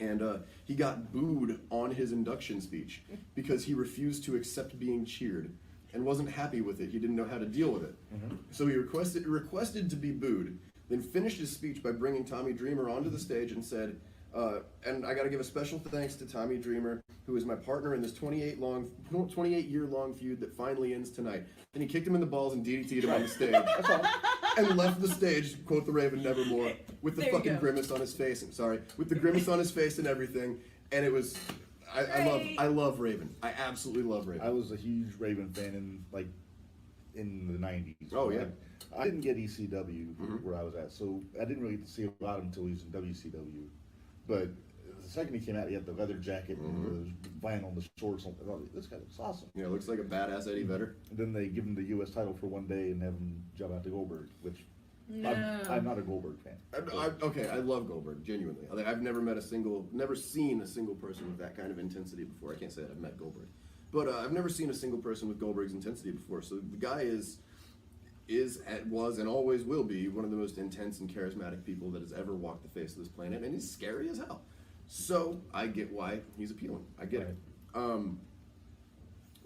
And he got booed on his induction speech because he refused to accept being cheered and wasn't happy with it. He didn't know how to deal with it. So he requested to be booed, then finished his speech by bringing Tommy Dreamer onto the stage and said, and I got to give a special thanks to Tommy Dreamer, who is my partner in this 28-year-long feud that finally ends tonight. And he kicked him in the balls and DDT'd him on the stage. That's all. And left the stage, quote the Raven, nevermore, with the fucking grimace on his face. With the grimace on his face and everything. And it was, I love Raven. I absolutely love Raven. I was a huge Raven fan in the 90s. Oh, yeah. I didn't get ECW where I was at, so I didn't really see a lot of him until he was in WCW. But The second he came out, he had the leather jacket and the vinyl and the shorts. I thought, this guy looks awesome. Yeah, looks like a badass Eddie Vedder. And then they give him the U.S. title for one day and have him jump out to Goldberg, which I'm not a Goldberg fan. Okay, I love Goldberg, genuinely. I've never seen a single person with that kind of intensity before. I can't say that I've met Goldberg. But I've never seen a single person with Goldberg's intensity before. So the guy was, and always will be one of the most intense and charismatic people that has ever walked the face of this planet, and he's scary as hell. So I get why he's appealing. I get it.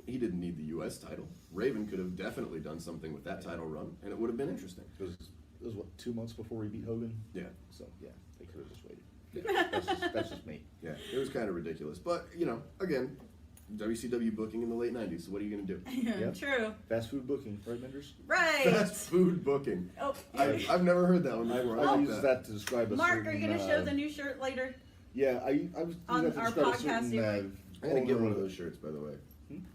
He didn't need the U.S. title. Raven could have definitely done something with that title run, and it would have been interesting. It was what, 2 months before he beat Hogan? Yeah. So yeah, they could have just waited. Yeah, that's just me. Yeah, it was kind of ridiculous. But, again, WCW booking in the late 90s, so what are you going to do? Yeah, true. Fast food booking, right, Minderz? Right. Fast food booking. Oh, I've never heard that one before. I use that to describe a Mark, certain, are you going to show the new shirt later? Yeah, I was on that to our describe a podcast. certain, I gotta get one of those shirts, by the way.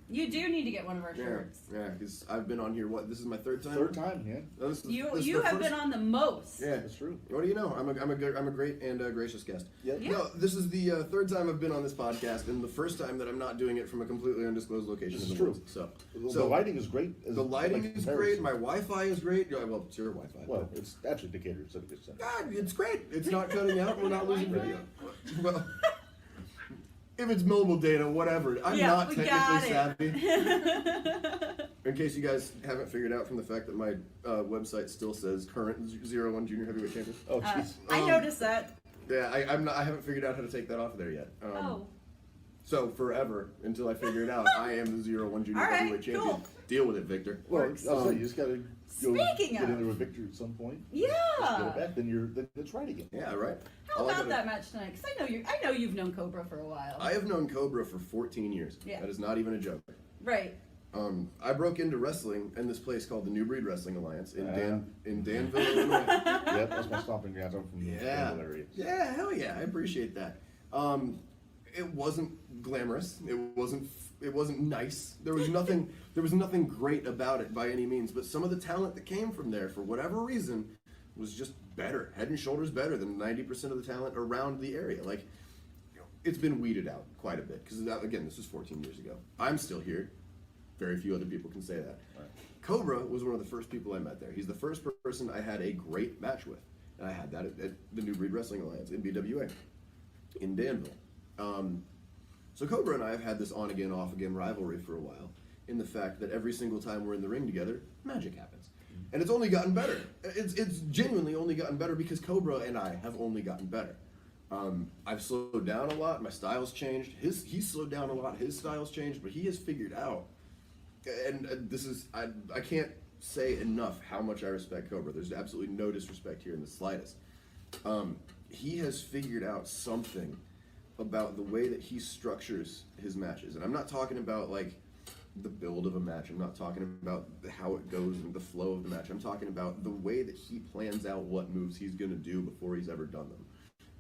You do need to get one of our shirts. Yeah, because I've been on here, this is my third time? Third time, yeah. This You have been on the most. Yeah, that's true. What do you know? I'm a great and gracious guest. Yeah. No, this is the third time I've been on this podcast, and the first time that I'm not doing it from a completely undisclosed location. This in is the true. woods. So The lighting is great. The lighting is great. My Wi-Fi is great. Yeah, well, it's your Wi-Fi. Well, it's actually Decatur, so it's it's great. It's not cutting out. We're not losing video. Well, if it's mobile data, whatever. I'm not technically savvy. In case you guys haven't figured out from the fact that my website still says current 01 Junior Heavyweight Champion. Oh, jeez. I noticed that. Yeah, I haven't figured out how to take that off of there yet. So forever until I figure it out, I am the 01 Junior Heavyweight Champion. Cool. Deal with it, Victor. Well, I'll say you just gotta go Speaking get of. into a victory at some point. Yeah. Just get it back, then it's right again. Yeah, right. How about that match tonight? Because I know you've known Cobra for a while. I have known Cobra for 14 years. Yeah. That is not even a joke. Right. I broke into wrestling in this place called the New Breed Wrestling Alliance in Danville, Illinois. Yep, that's my stomping grounds. I'm from the Danville area. Yeah, hell yeah, I appreciate that. It wasn't glamorous. It wasn't nice. There was nothing great about it by any means. But some of the talent that came from there, for whatever reason, was just better, head and shoulders better than 90% of the talent around the area. Like, it's been weeded out quite a bit because again, this was 14 years ago. I'm still here. Very few other people can say that. Right. Cobra was one of the first people I met there. He's the first person I had a great match with, and I had that at the New Breed Wrestling Alliance in BWA in Danville. So Cobra and I have had this on-again, off-again rivalry for a while in the fact that every single time we're in the ring together, magic happens. And it's only gotten better. It's genuinely only gotten better because Cobra and I have only gotten better. I've slowed down a lot. My style's changed. He's slowed down a lot. His style's changed, but he has figured out, and this is, I can't say enough how much I respect Cobra. There's absolutely no disrespect here in the slightest. He has figured out something about the way that he structures his matches. And I'm not talking about like the build of a match. I'm not talking about how it goes and the flow of the match. I'm talking about the way that he plans out what moves he's going to do before he's ever done them.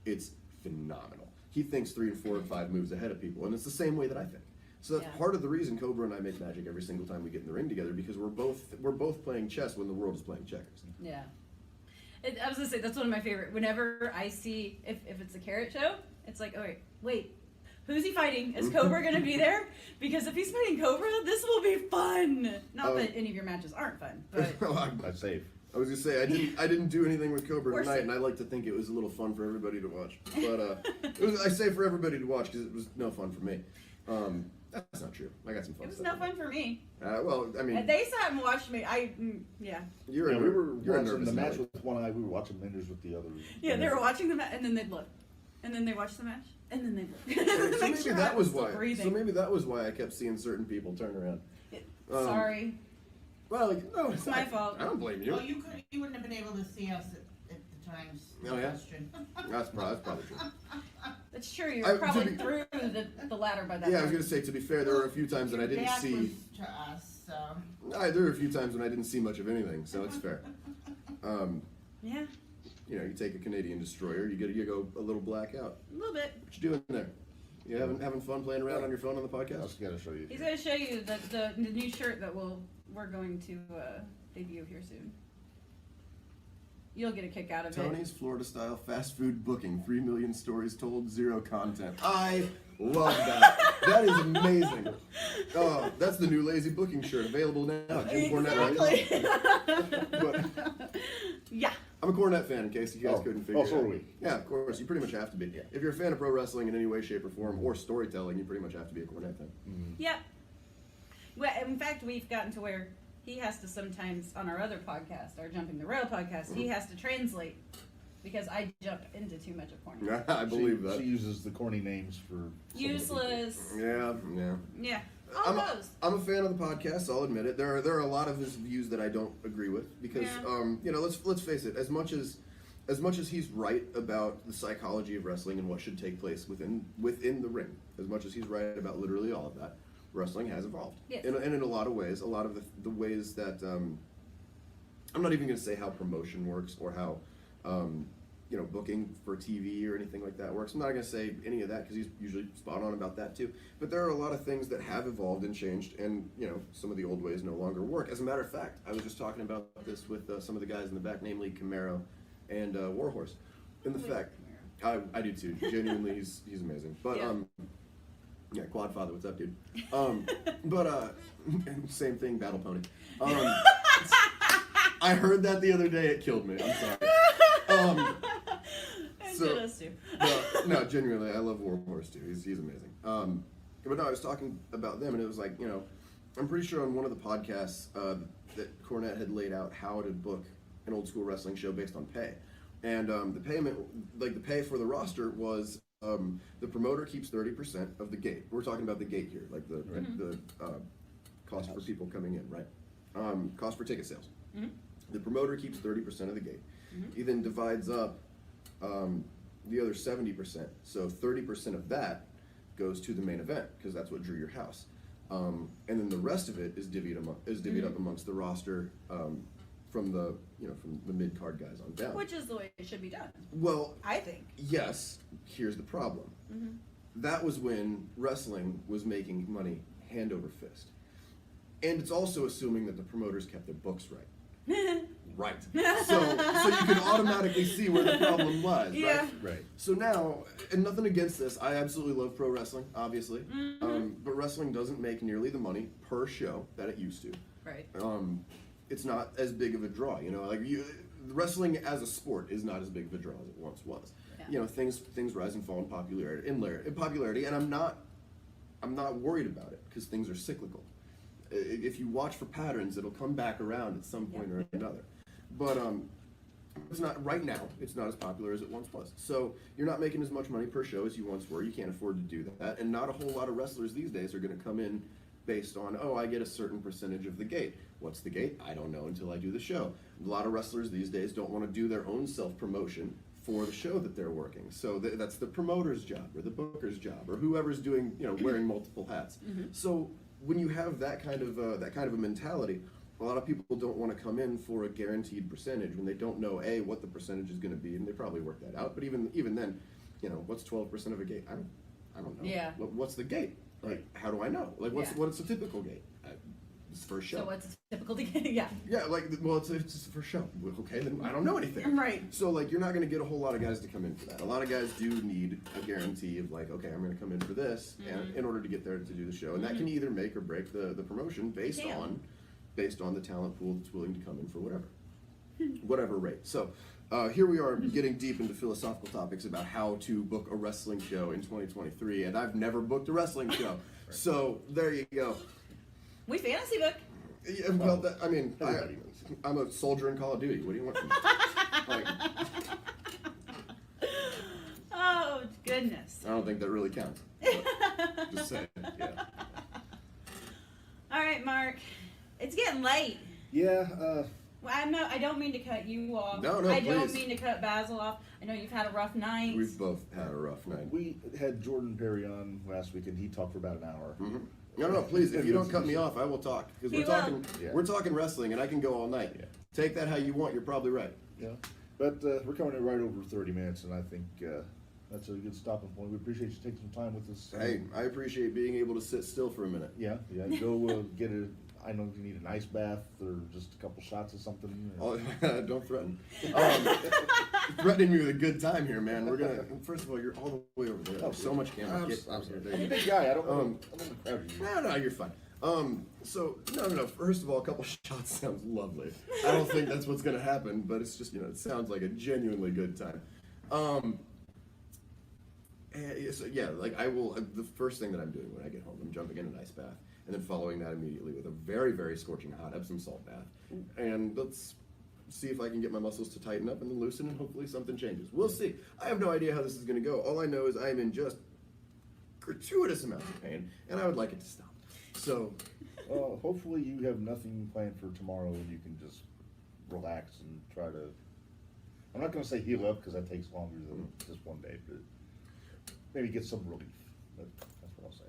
It's phenomenal. He thinks 3 and 4 and 5 moves ahead of people, and it's the same way that I think. So that's part of the reason Cobra and I make magic every single time we get in the ring together, because we're both playing chess when the world is playing checkers. Yeah. I was gonna say that's one of my favorite. Whenever I see if it's a Karryt show, it's like, oh wait, who's he fighting? Is Cobra gonna be there? Because if he's fighting Cobra, this will be fun. Not that any of your matches aren't fun, but I'd say. I was gonna say I didn't do anything with Cobra tonight, and I like to think it was a little fun for everybody to watch. But I say for everybody to watch because it was no fun for me. That's not true. I got some fun. It was stuff no fun for me. Well, I mean, they sat and watched me. We were watching the match with one eye. We were watching Minderz with the other. Yeah, they were watching the match, and then they'd look, and then they watched the match, and then they'd look. So maybe that was why. So maybe that was why I kept seeing certain people turn around. Sorry. Well, no, it's my fault. I don't blame you. Well, you wouldn't have been able to see us at the times. Oh yeah. Question. That's probably true. That's true. You were probably through the ladder by that time. Yeah, I was gonna say, to be fair, there were a few times that I didn't see. Was to us, so. There were a few times when I didn't see much of anything, so it's fair. Yeah. You know, you take a Canadian destroyer, you go a little blackout. A little bit. What you doing there? You having fun playing around on your phone on the podcast? I was gonna show you. He's gonna show you the new shirt that we're going to debut here soon. You'll get a kick out of it. Tony's Florida-style fast food booking. 3 million stories told, 0 content. I love that. That is amazing. Oh, that's the new lazy booking shirt available now. Jim Cornette, right? Yeah. I'm a Cornette fan, in case you guys couldn't figure it out. so are we. Yeah, of course. You pretty much have to be. Yeah. If you're a fan of pro wrestling in any way, shape, or form, or storytelling, you pretty much have to be a Cornette fan. Yep. Well, in fact, we've gotten to where he has to sometimes, on our other podcast, our Jumping the Rail podcast, he has to translate because I jump into too much of corny. I believe that. She uses the corny names for Useless. Yeah. Yeah. I'm a fan of the podcast. I'll admit it. There are a lot of his views that I don't agree with because, let's face it. As much as he's right about the psychology of wrestling and what should take place within the ring, as much as he's right about literally all of that, wrestling has evolved. Yes. And in a lot of ways, a lot of the ways that I'm not even going to say how promotion works or how booking for TV or anything like that works. I'm not going to say any of that because he's usually spot on about that too. But there are a lot of things that have evolved and changed, and some of the old ways no longer work. As a matter of fact, I was just talking about this with some of the guys in the back, namely Camaro and Warhorse. And the fact, I do too. Genuinely, he's amazing. But yeah, Quad Father, what's up, dude? But same thing, Battle Pony. I heard that the other day. It killed me. I'm sorry. No, genuinely, I love Warhorse too. He's amazing. But no, I was talking about them, and it was like, I'm pretty sure on one of the podcasts that Cornette had laid out how to book an old school wrestling show based on pay, and the payment, like the pay for the roster was the promoter keeps 30% of the gate. We're talking about the gate here, like the cost for people coming in, right? Cost for ticket sales. Mm-hmm. The promoter keeps 30% of the gate. Mm-hmm. He then divides up the other 70%. So 30% of that goes to the main event because that's what drew your house. And then the rest of it is divvied up amongst the roster from the mid card guys on down. Which is the way it should be done. Well, I think. Yes. Here's the problem. Mm-hmm. That was when wrestling was making money hand over fist, and it's also assuming that the promoters kept their books right. Right. So you can automatically see where the problem lies, right? Right. So now, and nothing against this, I absolutely love pro wrestling, obviously. Mm-hmm. But wrestling doesn't make nearly the money per show that it used to. Right. It's not as big of a draw, wrestling as a sport is not as big of a draw as it once was. Yeah. Things rise and fall in popularity, and I'm not worried about it because things are cyclical. If you watch for patterns, it'll come back around at some point or another. But it's not right now. It's not as popular as it once was. So you're not making as much money per show as you once were. You can't afford to do that. And not a whole lot of wrestlers these days are going to come in based on, I get a certain percentage of the gate. What's the gate? I don't know until I do the show. A lot of wrestlers these days don't want to do their own self-promotion for the show that they're working. So that's the promoter's job or the booker's job or whoever's doing, wearing multiple hats. Mm-hmm. So when you have that kind of a mentality, a lot of people don't want to come in for a guaranteed percentage when they don't know what the percentage is going to be, and they probably work that out. But even then, what's 12% of a gate? I don't know. Yeah. What's the gate? Like, how do I know? Like, what's a typical gate? It's for show. So what's a typical gate? Yeah. Yeah, it's for show. Okay, then I don't know anything. Right. So you're not going to get a whole lot of guys to come in for that. A lot of guys do need a guarantee of okay, I'm going to come in for this, and in order to get there to do the show, and that can either make or break the promotion based on the talent pool that's willing to come in for whatever rate. So here we are getting deep into philosophical topics about how to book a wrestling show in 2023, and I've never booked a wrestling show. So there you go. We fantasy book. Yeah, well, I'm a soldier in Call of Duty. What do you want from me? Oh, goodness. I don't think that really counts. Just saying, yeah. All right, Mark. It's getting late. Yeah. Well, I don't mean to cut you off. No, I please. don't mean to cut Basil off. I know you've had a rough night. We've both had a rough night. We had Jordan Perry on last week, and he talked for about an hour. Mm-hmm. No, please. If you don't cut me off, I will talk because we're talking wrestling, and I can go all night. Yeah. Take that how you want. You're probably right. Yeah, but we're coming in right over 30 minutes, and I think that's a good stopping point. We appreciate you taking some time with us. Hey, I appreciate being able to sit still for a minute. Yeah. Go get a I know you need an ice bath or just a couple shots of something. Oh, don't threaten. Threatening me with a good time here, man. We're gonna. First of all, you're all the way over there. There's so much camera. I'm a big guy. I don't know. No, you're fine. So no. First of all, a couple shots sounds lovely. I don't think that's what's gonna happen, but it's just it sounds like a genuinely good time. So yeah, like I will. The first thing that I'm doing when I get home, I'm jumping in an ice bath, and then following that immediately with a very, very scorching hot Epsom salt bath, and let's see if I can get my muscles to tighten up and then loosen, and hopefully something changes. We'll see. I have no idea how this is going to go. All I know is I am in just gratuitous amounts of pain, and I would like it to stop. So, hopefully you have nothing planned for tomorrow, and you can just relax and try to. I'm not going to say heal up because that takes longer than just one day, but maybe get some relief. That's what I'll say.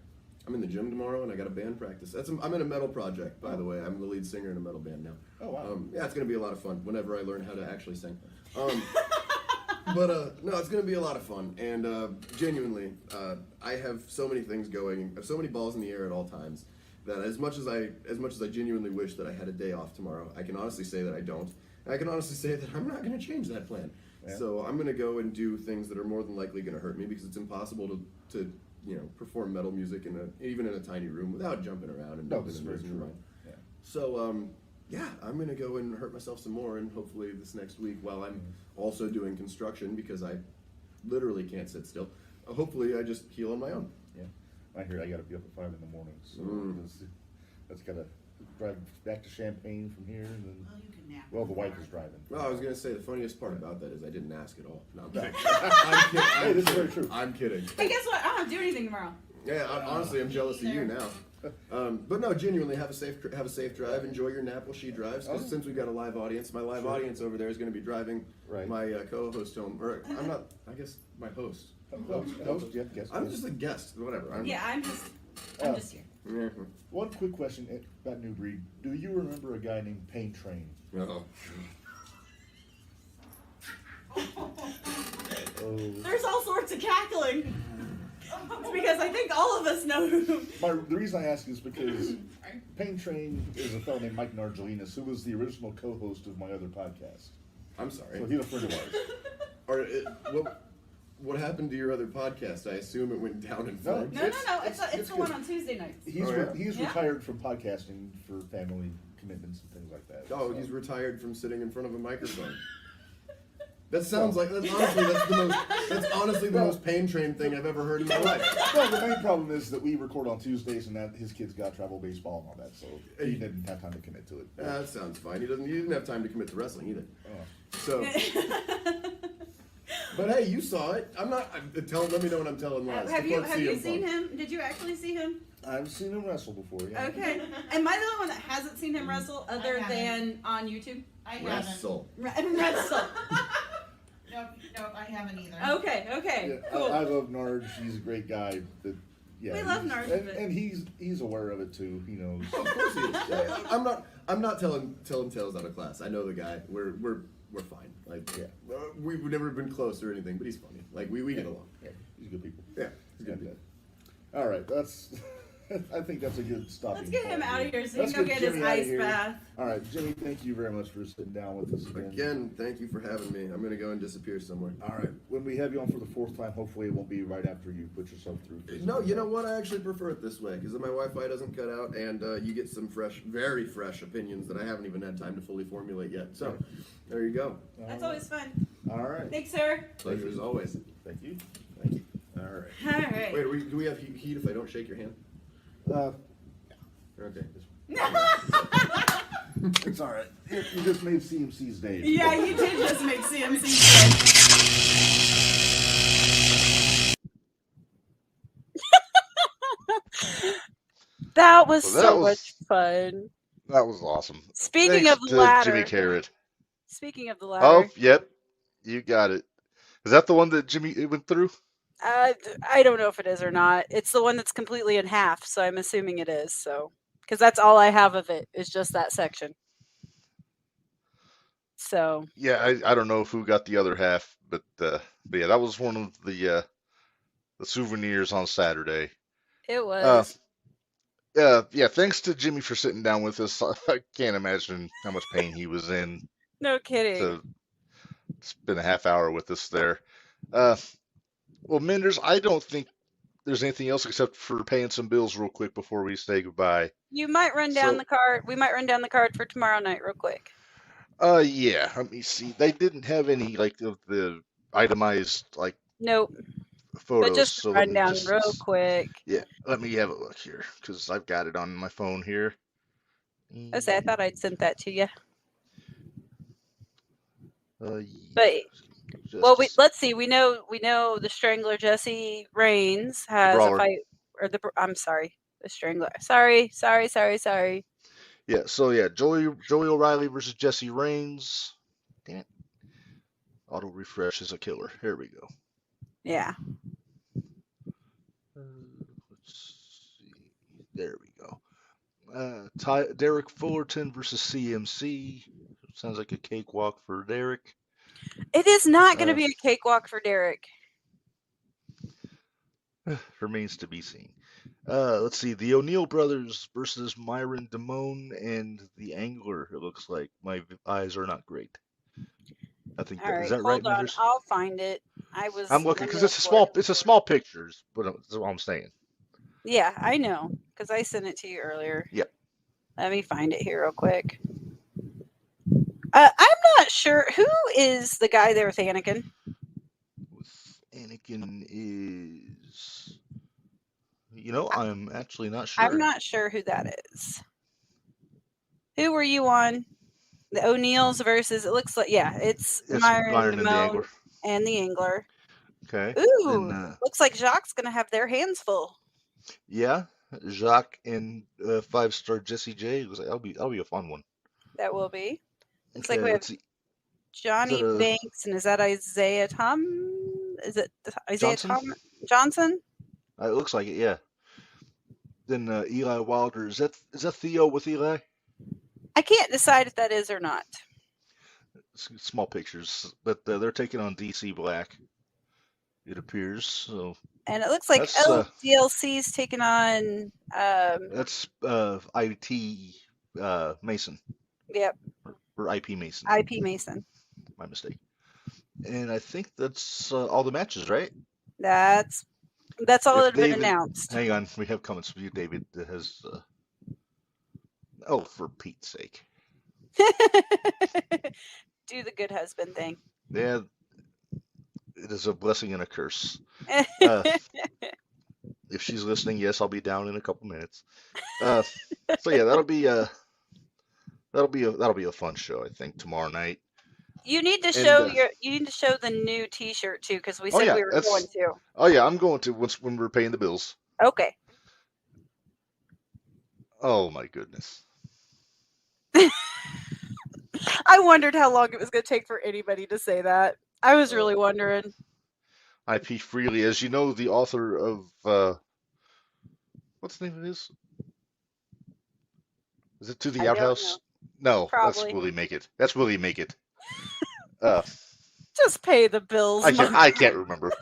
I'm in the gym tomorrow, and I got a band practice. I'm in a metal project, by the way. I'm the lead singer in a metal band now. Oh, wow. Yeah, it's going to be a lot of fun whenever I learn how to actually sing. But no, it's going to be a lot of fun, and genuinely, I have so many things going. I have so many balls in the air at all times that as much as I genuinely wish that I had a day off tomorrow, I can honestly say that I don't. And I can honestly say that I'm not going to change that plan. Yeah. So I'm going to go and do things that are more than likely going to hurt me because it's impossible to perform metal music even in a tiny room without jumping around and losing your mind. Yeah. So yeah, I'm going to go and hurt myself some more, and hopefully this next week while I'm also doing construction because I literally can't sit still. Hopefully I just heal on my own. Yeah. I hear I got to be up at 5 in the morning, so that's got to drive back to Champaign from here, and then. Well, the wife is driving. Well, I was going to say the funniest part about that is I didn't ask at all. No, I'm kidding. Hey, this is very true. I'm kidding. Hey, guess what? I don't have to do anything tomorrow. Yeah, honestly, I'm jealous of you now. But no, genuinely, have a safe drive. Enjoy your nap while she drives. Because since we've got a live audience, my live audience over there is going to be driving my co-host home. Or I'm not. I guess my host. Host, yeah, guest. I'm just a guest. Whatever. I'm just here. Mm-hmm. One quick question about New Breed. Do you remember a guy named Pain Train? No. There's all sorts of cackling. It's because I think all of us know who. The reason I ask is because Pain Train is a fellow named Mike Nargelinas, who was the original co-host of my other podcast. I'm sorry. So he's a friend of ours. What happened to your other podcast? I assume it went down in flames. No. It's the one on Tuesday nights. He's retired from podcasting for family commitments and things like that. Oh, so. He's retired from sitting in front of a microphone. That sounds like that's honestly the most Pain Train thing I've ever heard in my life. Well, the main problem is that we record on Tuesdays, and that his kids got travel baseball and all that, so he didn't have time to commit to it. That sounds fine. He didn't have time to commit to wrestling either. So. But hey, you saw it. Let me know when I'm telling lies. Have you seen him? Did you actually see him? I've seen him wrestle before, yeah. Okay. Am I the only one that hasn't seen him wrestle other than on YouTube? I wrestle. Wrestle. No, I haven't either. Okay. Yeah, Cool. I love Narge. He's a great guy. But yeah, we love Narge. And he's aware of it too. He knows. Oh, of course he is. I'm not telling tales out of class. I know the guy. We're fine. Like we've never been close or anything, but he's funny. Like we get along. Yeah, he's good people. Yeah, he's good people. All right, I think that's a good stopping. Let's get him point out here. of here so he can go get his ice bath. All right, Jimmy, thank you very much for sitting down with us again. Again, thank you for having me. I'm going to go and disappear somewhere. All right, when we have you on for the 4th time, hopefully it won't be right after you put yourself through. No, you know what? I actually prefer it this way because then my Wi-Fi doesn't cut out, and you get some very fresh opinions that I haven't even had time to fully formulate yet. So, there you go. That's always fun. All right. Thanks, sir. Pleasure as always. Thank you. Thank you. All right. All right. Wait, do we have heat if I don't shake your hand? Okay. It's all right. You just made CMC's day. Yeah, you did just make CMC's day. That was much fun. That was awesome. Speaking Thanks of the to ladder. Jimmy Karryt. Speaking of the ladder. Oh, yep. You got it. Is that the one that Jimmy went through? I don't know if it is or not. It's the one that's completely in half, so I'm assuming it is. So, because that's all I have of it is just that section. So. Yeah, I don't know who got the other half, but yeah, that was one of the souvenirs on Saturday. It was. Yeah, thanks to Jimmy for sitting down with us. I can't imagine how much pain he was in No kidding. to spend a half hour with us there. Uh, well, Minderz, I don't think there's anything else except for paying some bills real quick before we say goodbye. You might run down the card. We might run down the card for tomorrow night real quick. Yeah. Let me see. They didn't have any like of the itemized like Nope. photos. But just so run down real quick. Yeah. Let me have a look here because I've got it on my phone here. I thought I'd sent that to you. Yeah. But well, let's see. We know the Strangler Jesse Reigns has a fight, or I'm sorry, the Strangler. Sorry. Yeah. So yeah, Joey O'Reilly versus Jesse Reigns. Damn it. Auto refresh is a killer. Here we go. Yeah. Let's see. There we go. Derek Fullerton versus CMC. Sounds like a cakewalk for Derek. It is not going to be a cakewalk for Derek. Remains to be seen. Let's see. The O'Neill brothers versus Myron Damone and the Angler. It looks like my eyes are not great. I think All right, is that right, hold on. Minderz? I'll find it. I'm looking because it's a small pictures, but that's what I'm saying. Yeah, I know because I sent it to you earlier. Yep. Let me find it here real quick. I'm not sure who is the guy there with Anakin. Anakin is, I'm actually not sure. I'm not sure who that is. Who were you on? The O'Neills versus, it looks like, it's Myron Damone and the Angler. Okay. Ooh, looks like Jacques going to have their hands full. Yeah, Jacques and 5-star Jesse J. That'll be a fun one. That will be. Looks okay, like we have Johnny Banks, and is that Isaiah Tom? Is it Isaiah Johnson? It looks like it, yeah. Then Eli Wilder. Is that Theo with Eli? I can't decide if that is or not. Small pictures, but they're taking on DC Black. It appears so. And it looks like LDLC's taking on. That's IT Mason. Yep. Or IP Mason. IP Mason. My mistake. And I think that's all the matches, right? That's all that have been announced. Hang on, we have comments from you, David. That has. Oh, for Pete's sake! Do the good husband thing. Yeah, it is a blessing and a curse. If she's listening, yes, I'll be down in a couple minutes. So yeah, that'll be a fun show, I think, tomorrow night. You need to show the new T-shirt too, because we said we were going to. Oh yeah, I'm going to when we're paying the bills. Okay. Oh my goodness. I wondered how long it was going to take for anybody to say that. I was really wondering. IP Freely, as you know, the author of what's the name of this? Is it To the Outhouse? No, Probably. That's Willie Make It. That's Willie Make It. Just pay the bills. I can't remember.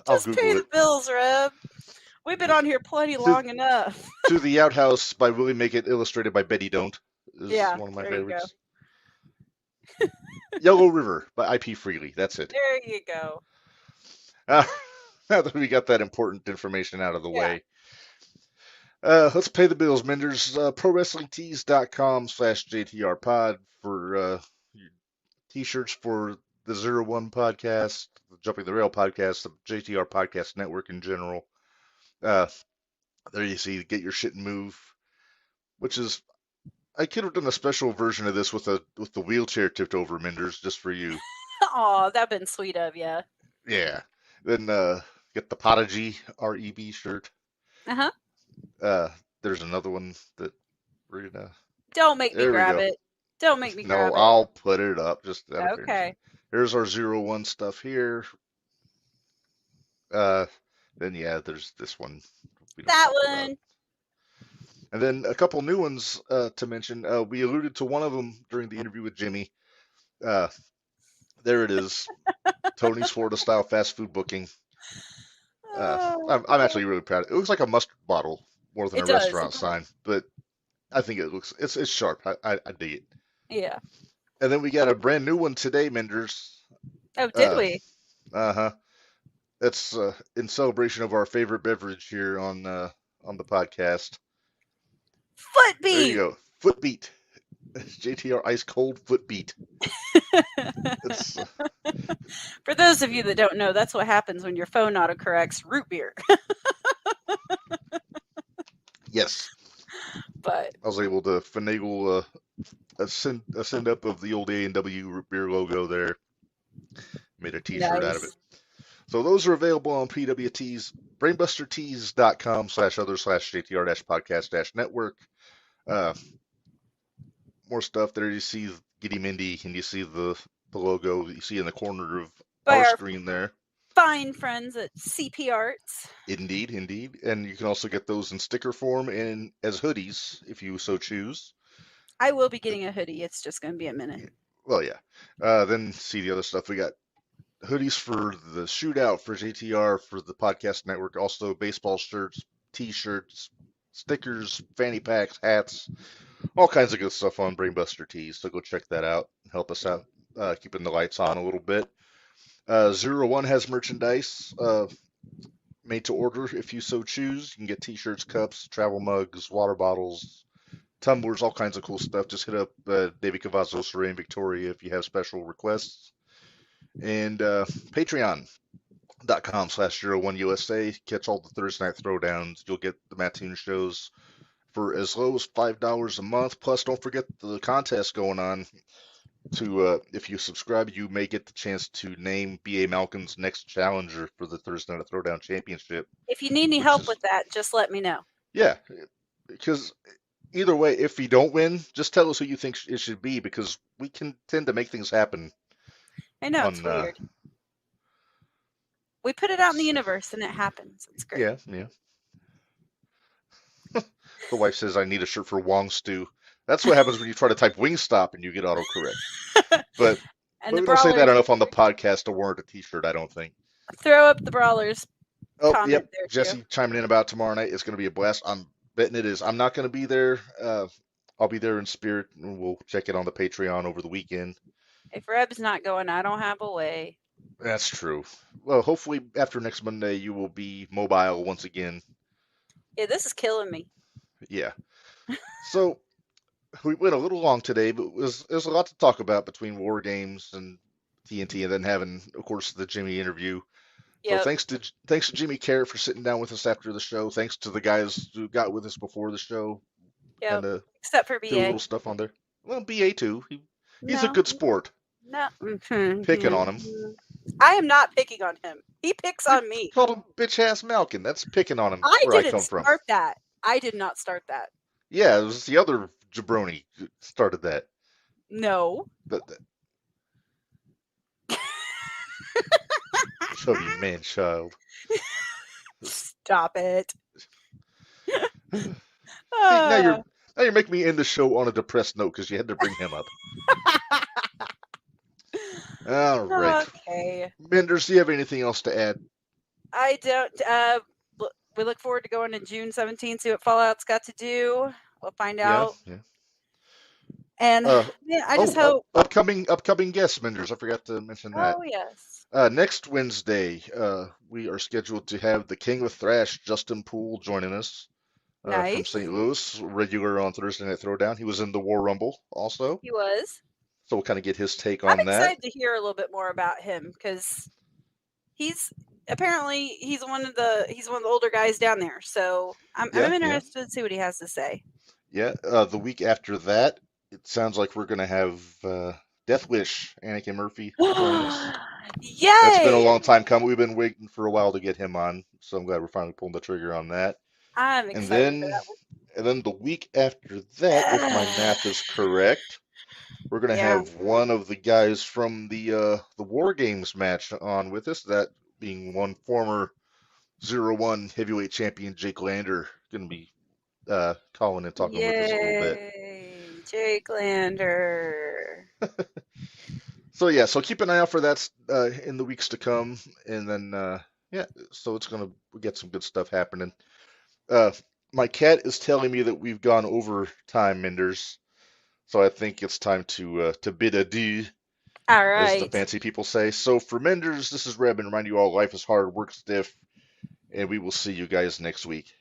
Just pay the bills, Reb. We've been on here plenty long enough. To the Outhouse by Willie Make It, illustrated by Betty Don't. Is one of my favorites. Yellow River by IP Freely. That's it. There you go. Now that we got that important information out of the way, let's pay the bills, Minderz. ProWrestlingTees.com/JTRPod for T-shirts for the 01 podcast, the Jumping the Rail podcast, the JTR Podcast Network in general. There you see, get your shit and move, which is, I could have done a special version of this with the wheelchair tipped over, Minderz, just for you. Oh, that'd been sweet of you. Yeah. Then get the Prodigy REB shirt. There's another one that we're gonna. Don't make me grab it. Don't make me grab it. No, I'll put it up. Just okay. Here's our 01 stuff here. Then there's this one. That one. And then a couple new ones to mention. We alluded to one of them during the interview with Jimmy. There it is. Tony's Florida style fast food booking. I'm actually really proud. It looks like a mustard bottle more than It a does. restaurant sign, but I think it's sharp. I dig it. Yeah. And then we got a brand new one today, Minderz. Oh, did we? Uh-huh. That's in celebration of our favorite beverage here on the podcast. Foot There you beat. go. Foot beat. JTR Ice Cold Foot Beat. It's, For those of you that don't know, that's what happens when your phone autocorrects root beer. yes. But I was able to finagle a send up of the old A&W root beer logo there. Made a t-shirt out of it. So those are available on PWT's brainbustertees.com/other/JTR-podcast-network. More stuff there. You see Giddy Mindy and you see the logo that you see in the corner of our screen there. Fine friends at CP Arts. Indeed. And you can also get those in sticker form and as hoodies if you so choose. I will be getting a hoodie. It's just going to be a minute. Well, yeah. Then see the other stuff. We got hoodies for the shootout for JTR for the podcast network. Also baseball shirts, t-shirts, stickers, fanny packs, hats, all kinds of good stuff on Brainbuster Tees. So go check that out. Help us out keeping the lights on a little bit. 01 has merchandise made to order if you so choose. You can get t-shirts, cups, travel mugs, water bottles, tumblers, all kinds of cool stuff. Just hit up David Cavazos or Rain Victoria if you have special requests. And patreon.com/01USA. Catch all the Thursday night throwdowns. You'll get the Mattoon shows for as low as $5 a month. Plus, don't forget the contest going on. If you subscribe, you may get the chance to name B.A. Malcolm's next challenger for the Thursday Night Throwdown Championship. If you need any help with that, just let me know. Yeah, because either way, if you don't win, just tell us who you think it should be, because we can tend to make things happen. I know, it's weird. We put it out in the universe and it happens. It's great. Yeah. The wife says, I need a shirt for Wong Stew. That's what happens when you try to type Wingstop and you get autocorrect. But we don't say that enough on the podcast to warrant a t-shirt, I don't think. Throw up the Brawlers. Oh, yep. Jesse chiming in about tomorrow night. It's going to be a blast. I'm betting it is. I'm not going to be there. I'll be there in spirit, and we'll check it on the Patreon over the weekend. If Reb's not going, I don't have a way. That's true. Well, hopefully after next Monday, you will be mobile once again. Yeah, this is killing me. Yeah. So we went a little long today, but there's a lot to talk about between WarGames and TNT, and then having, of course, the Jimmy interview. Yep. So thanks to Jimmy Karryt for sitting down with us after the show. Thanks to the guys who got with us before the show. Yeah. Except for BA. Do a little stuff on there. Well, BA too. He's a good sport. No. Picking on him. I am not picking on him. He picks on me. Called him bitch ass Malkin. That's picking on him. I didn't start that. I did not start that. Yeah, it was the other jabroni who started that. No. Chubby man child. Stop it. Now you're making me end the show on a depressed note because you had to bring him up. All right. Okay. Minderz, do you have anything else to add? I don't. We look forward to going to June 17th, see what Fallout's got to do. We'll find out. Yeah. And I just hope upcoming guests, Minderz. I forgot to mention that. Oh yes. Next Wednesday, we are scheduled to have the King of Thrash, Justin Poole, joining us. Nice. From St. Louis, regular on Thursday Night Throwdown. He was in the War Rumble also. He was. So we'll kind of get his take on that. I'm excited to hear a little bit more about him because he's one of the older guys down there. So I'm interested to see what he has to say. Yeah. The week after that, it sounds like we're going to have Death Wish, Anakin Murphy. Yay! That's been a long time coming. We've been waiting for a while to get him on. So I'm glad we're finally pulling the trigger on that. I'm excited for that one. And then the week after that, if my math is correct, we're going to have one of the guys from the WarGames match on with us, that being one former 01 heavyweight champion, Jake Lander, going to be calling and talking with us a little bit. Jake Lander. So keep an eye out for that in the weeks to come. And then, so we get some good stuff happening. my cat is telling me that we've gone over time, Minderz. So I think it's time to bid adieu, All as the right. fancy people say. So for Minderz, this is Reb, and remind you all life is hard, work stiff, and we will see you guys next week.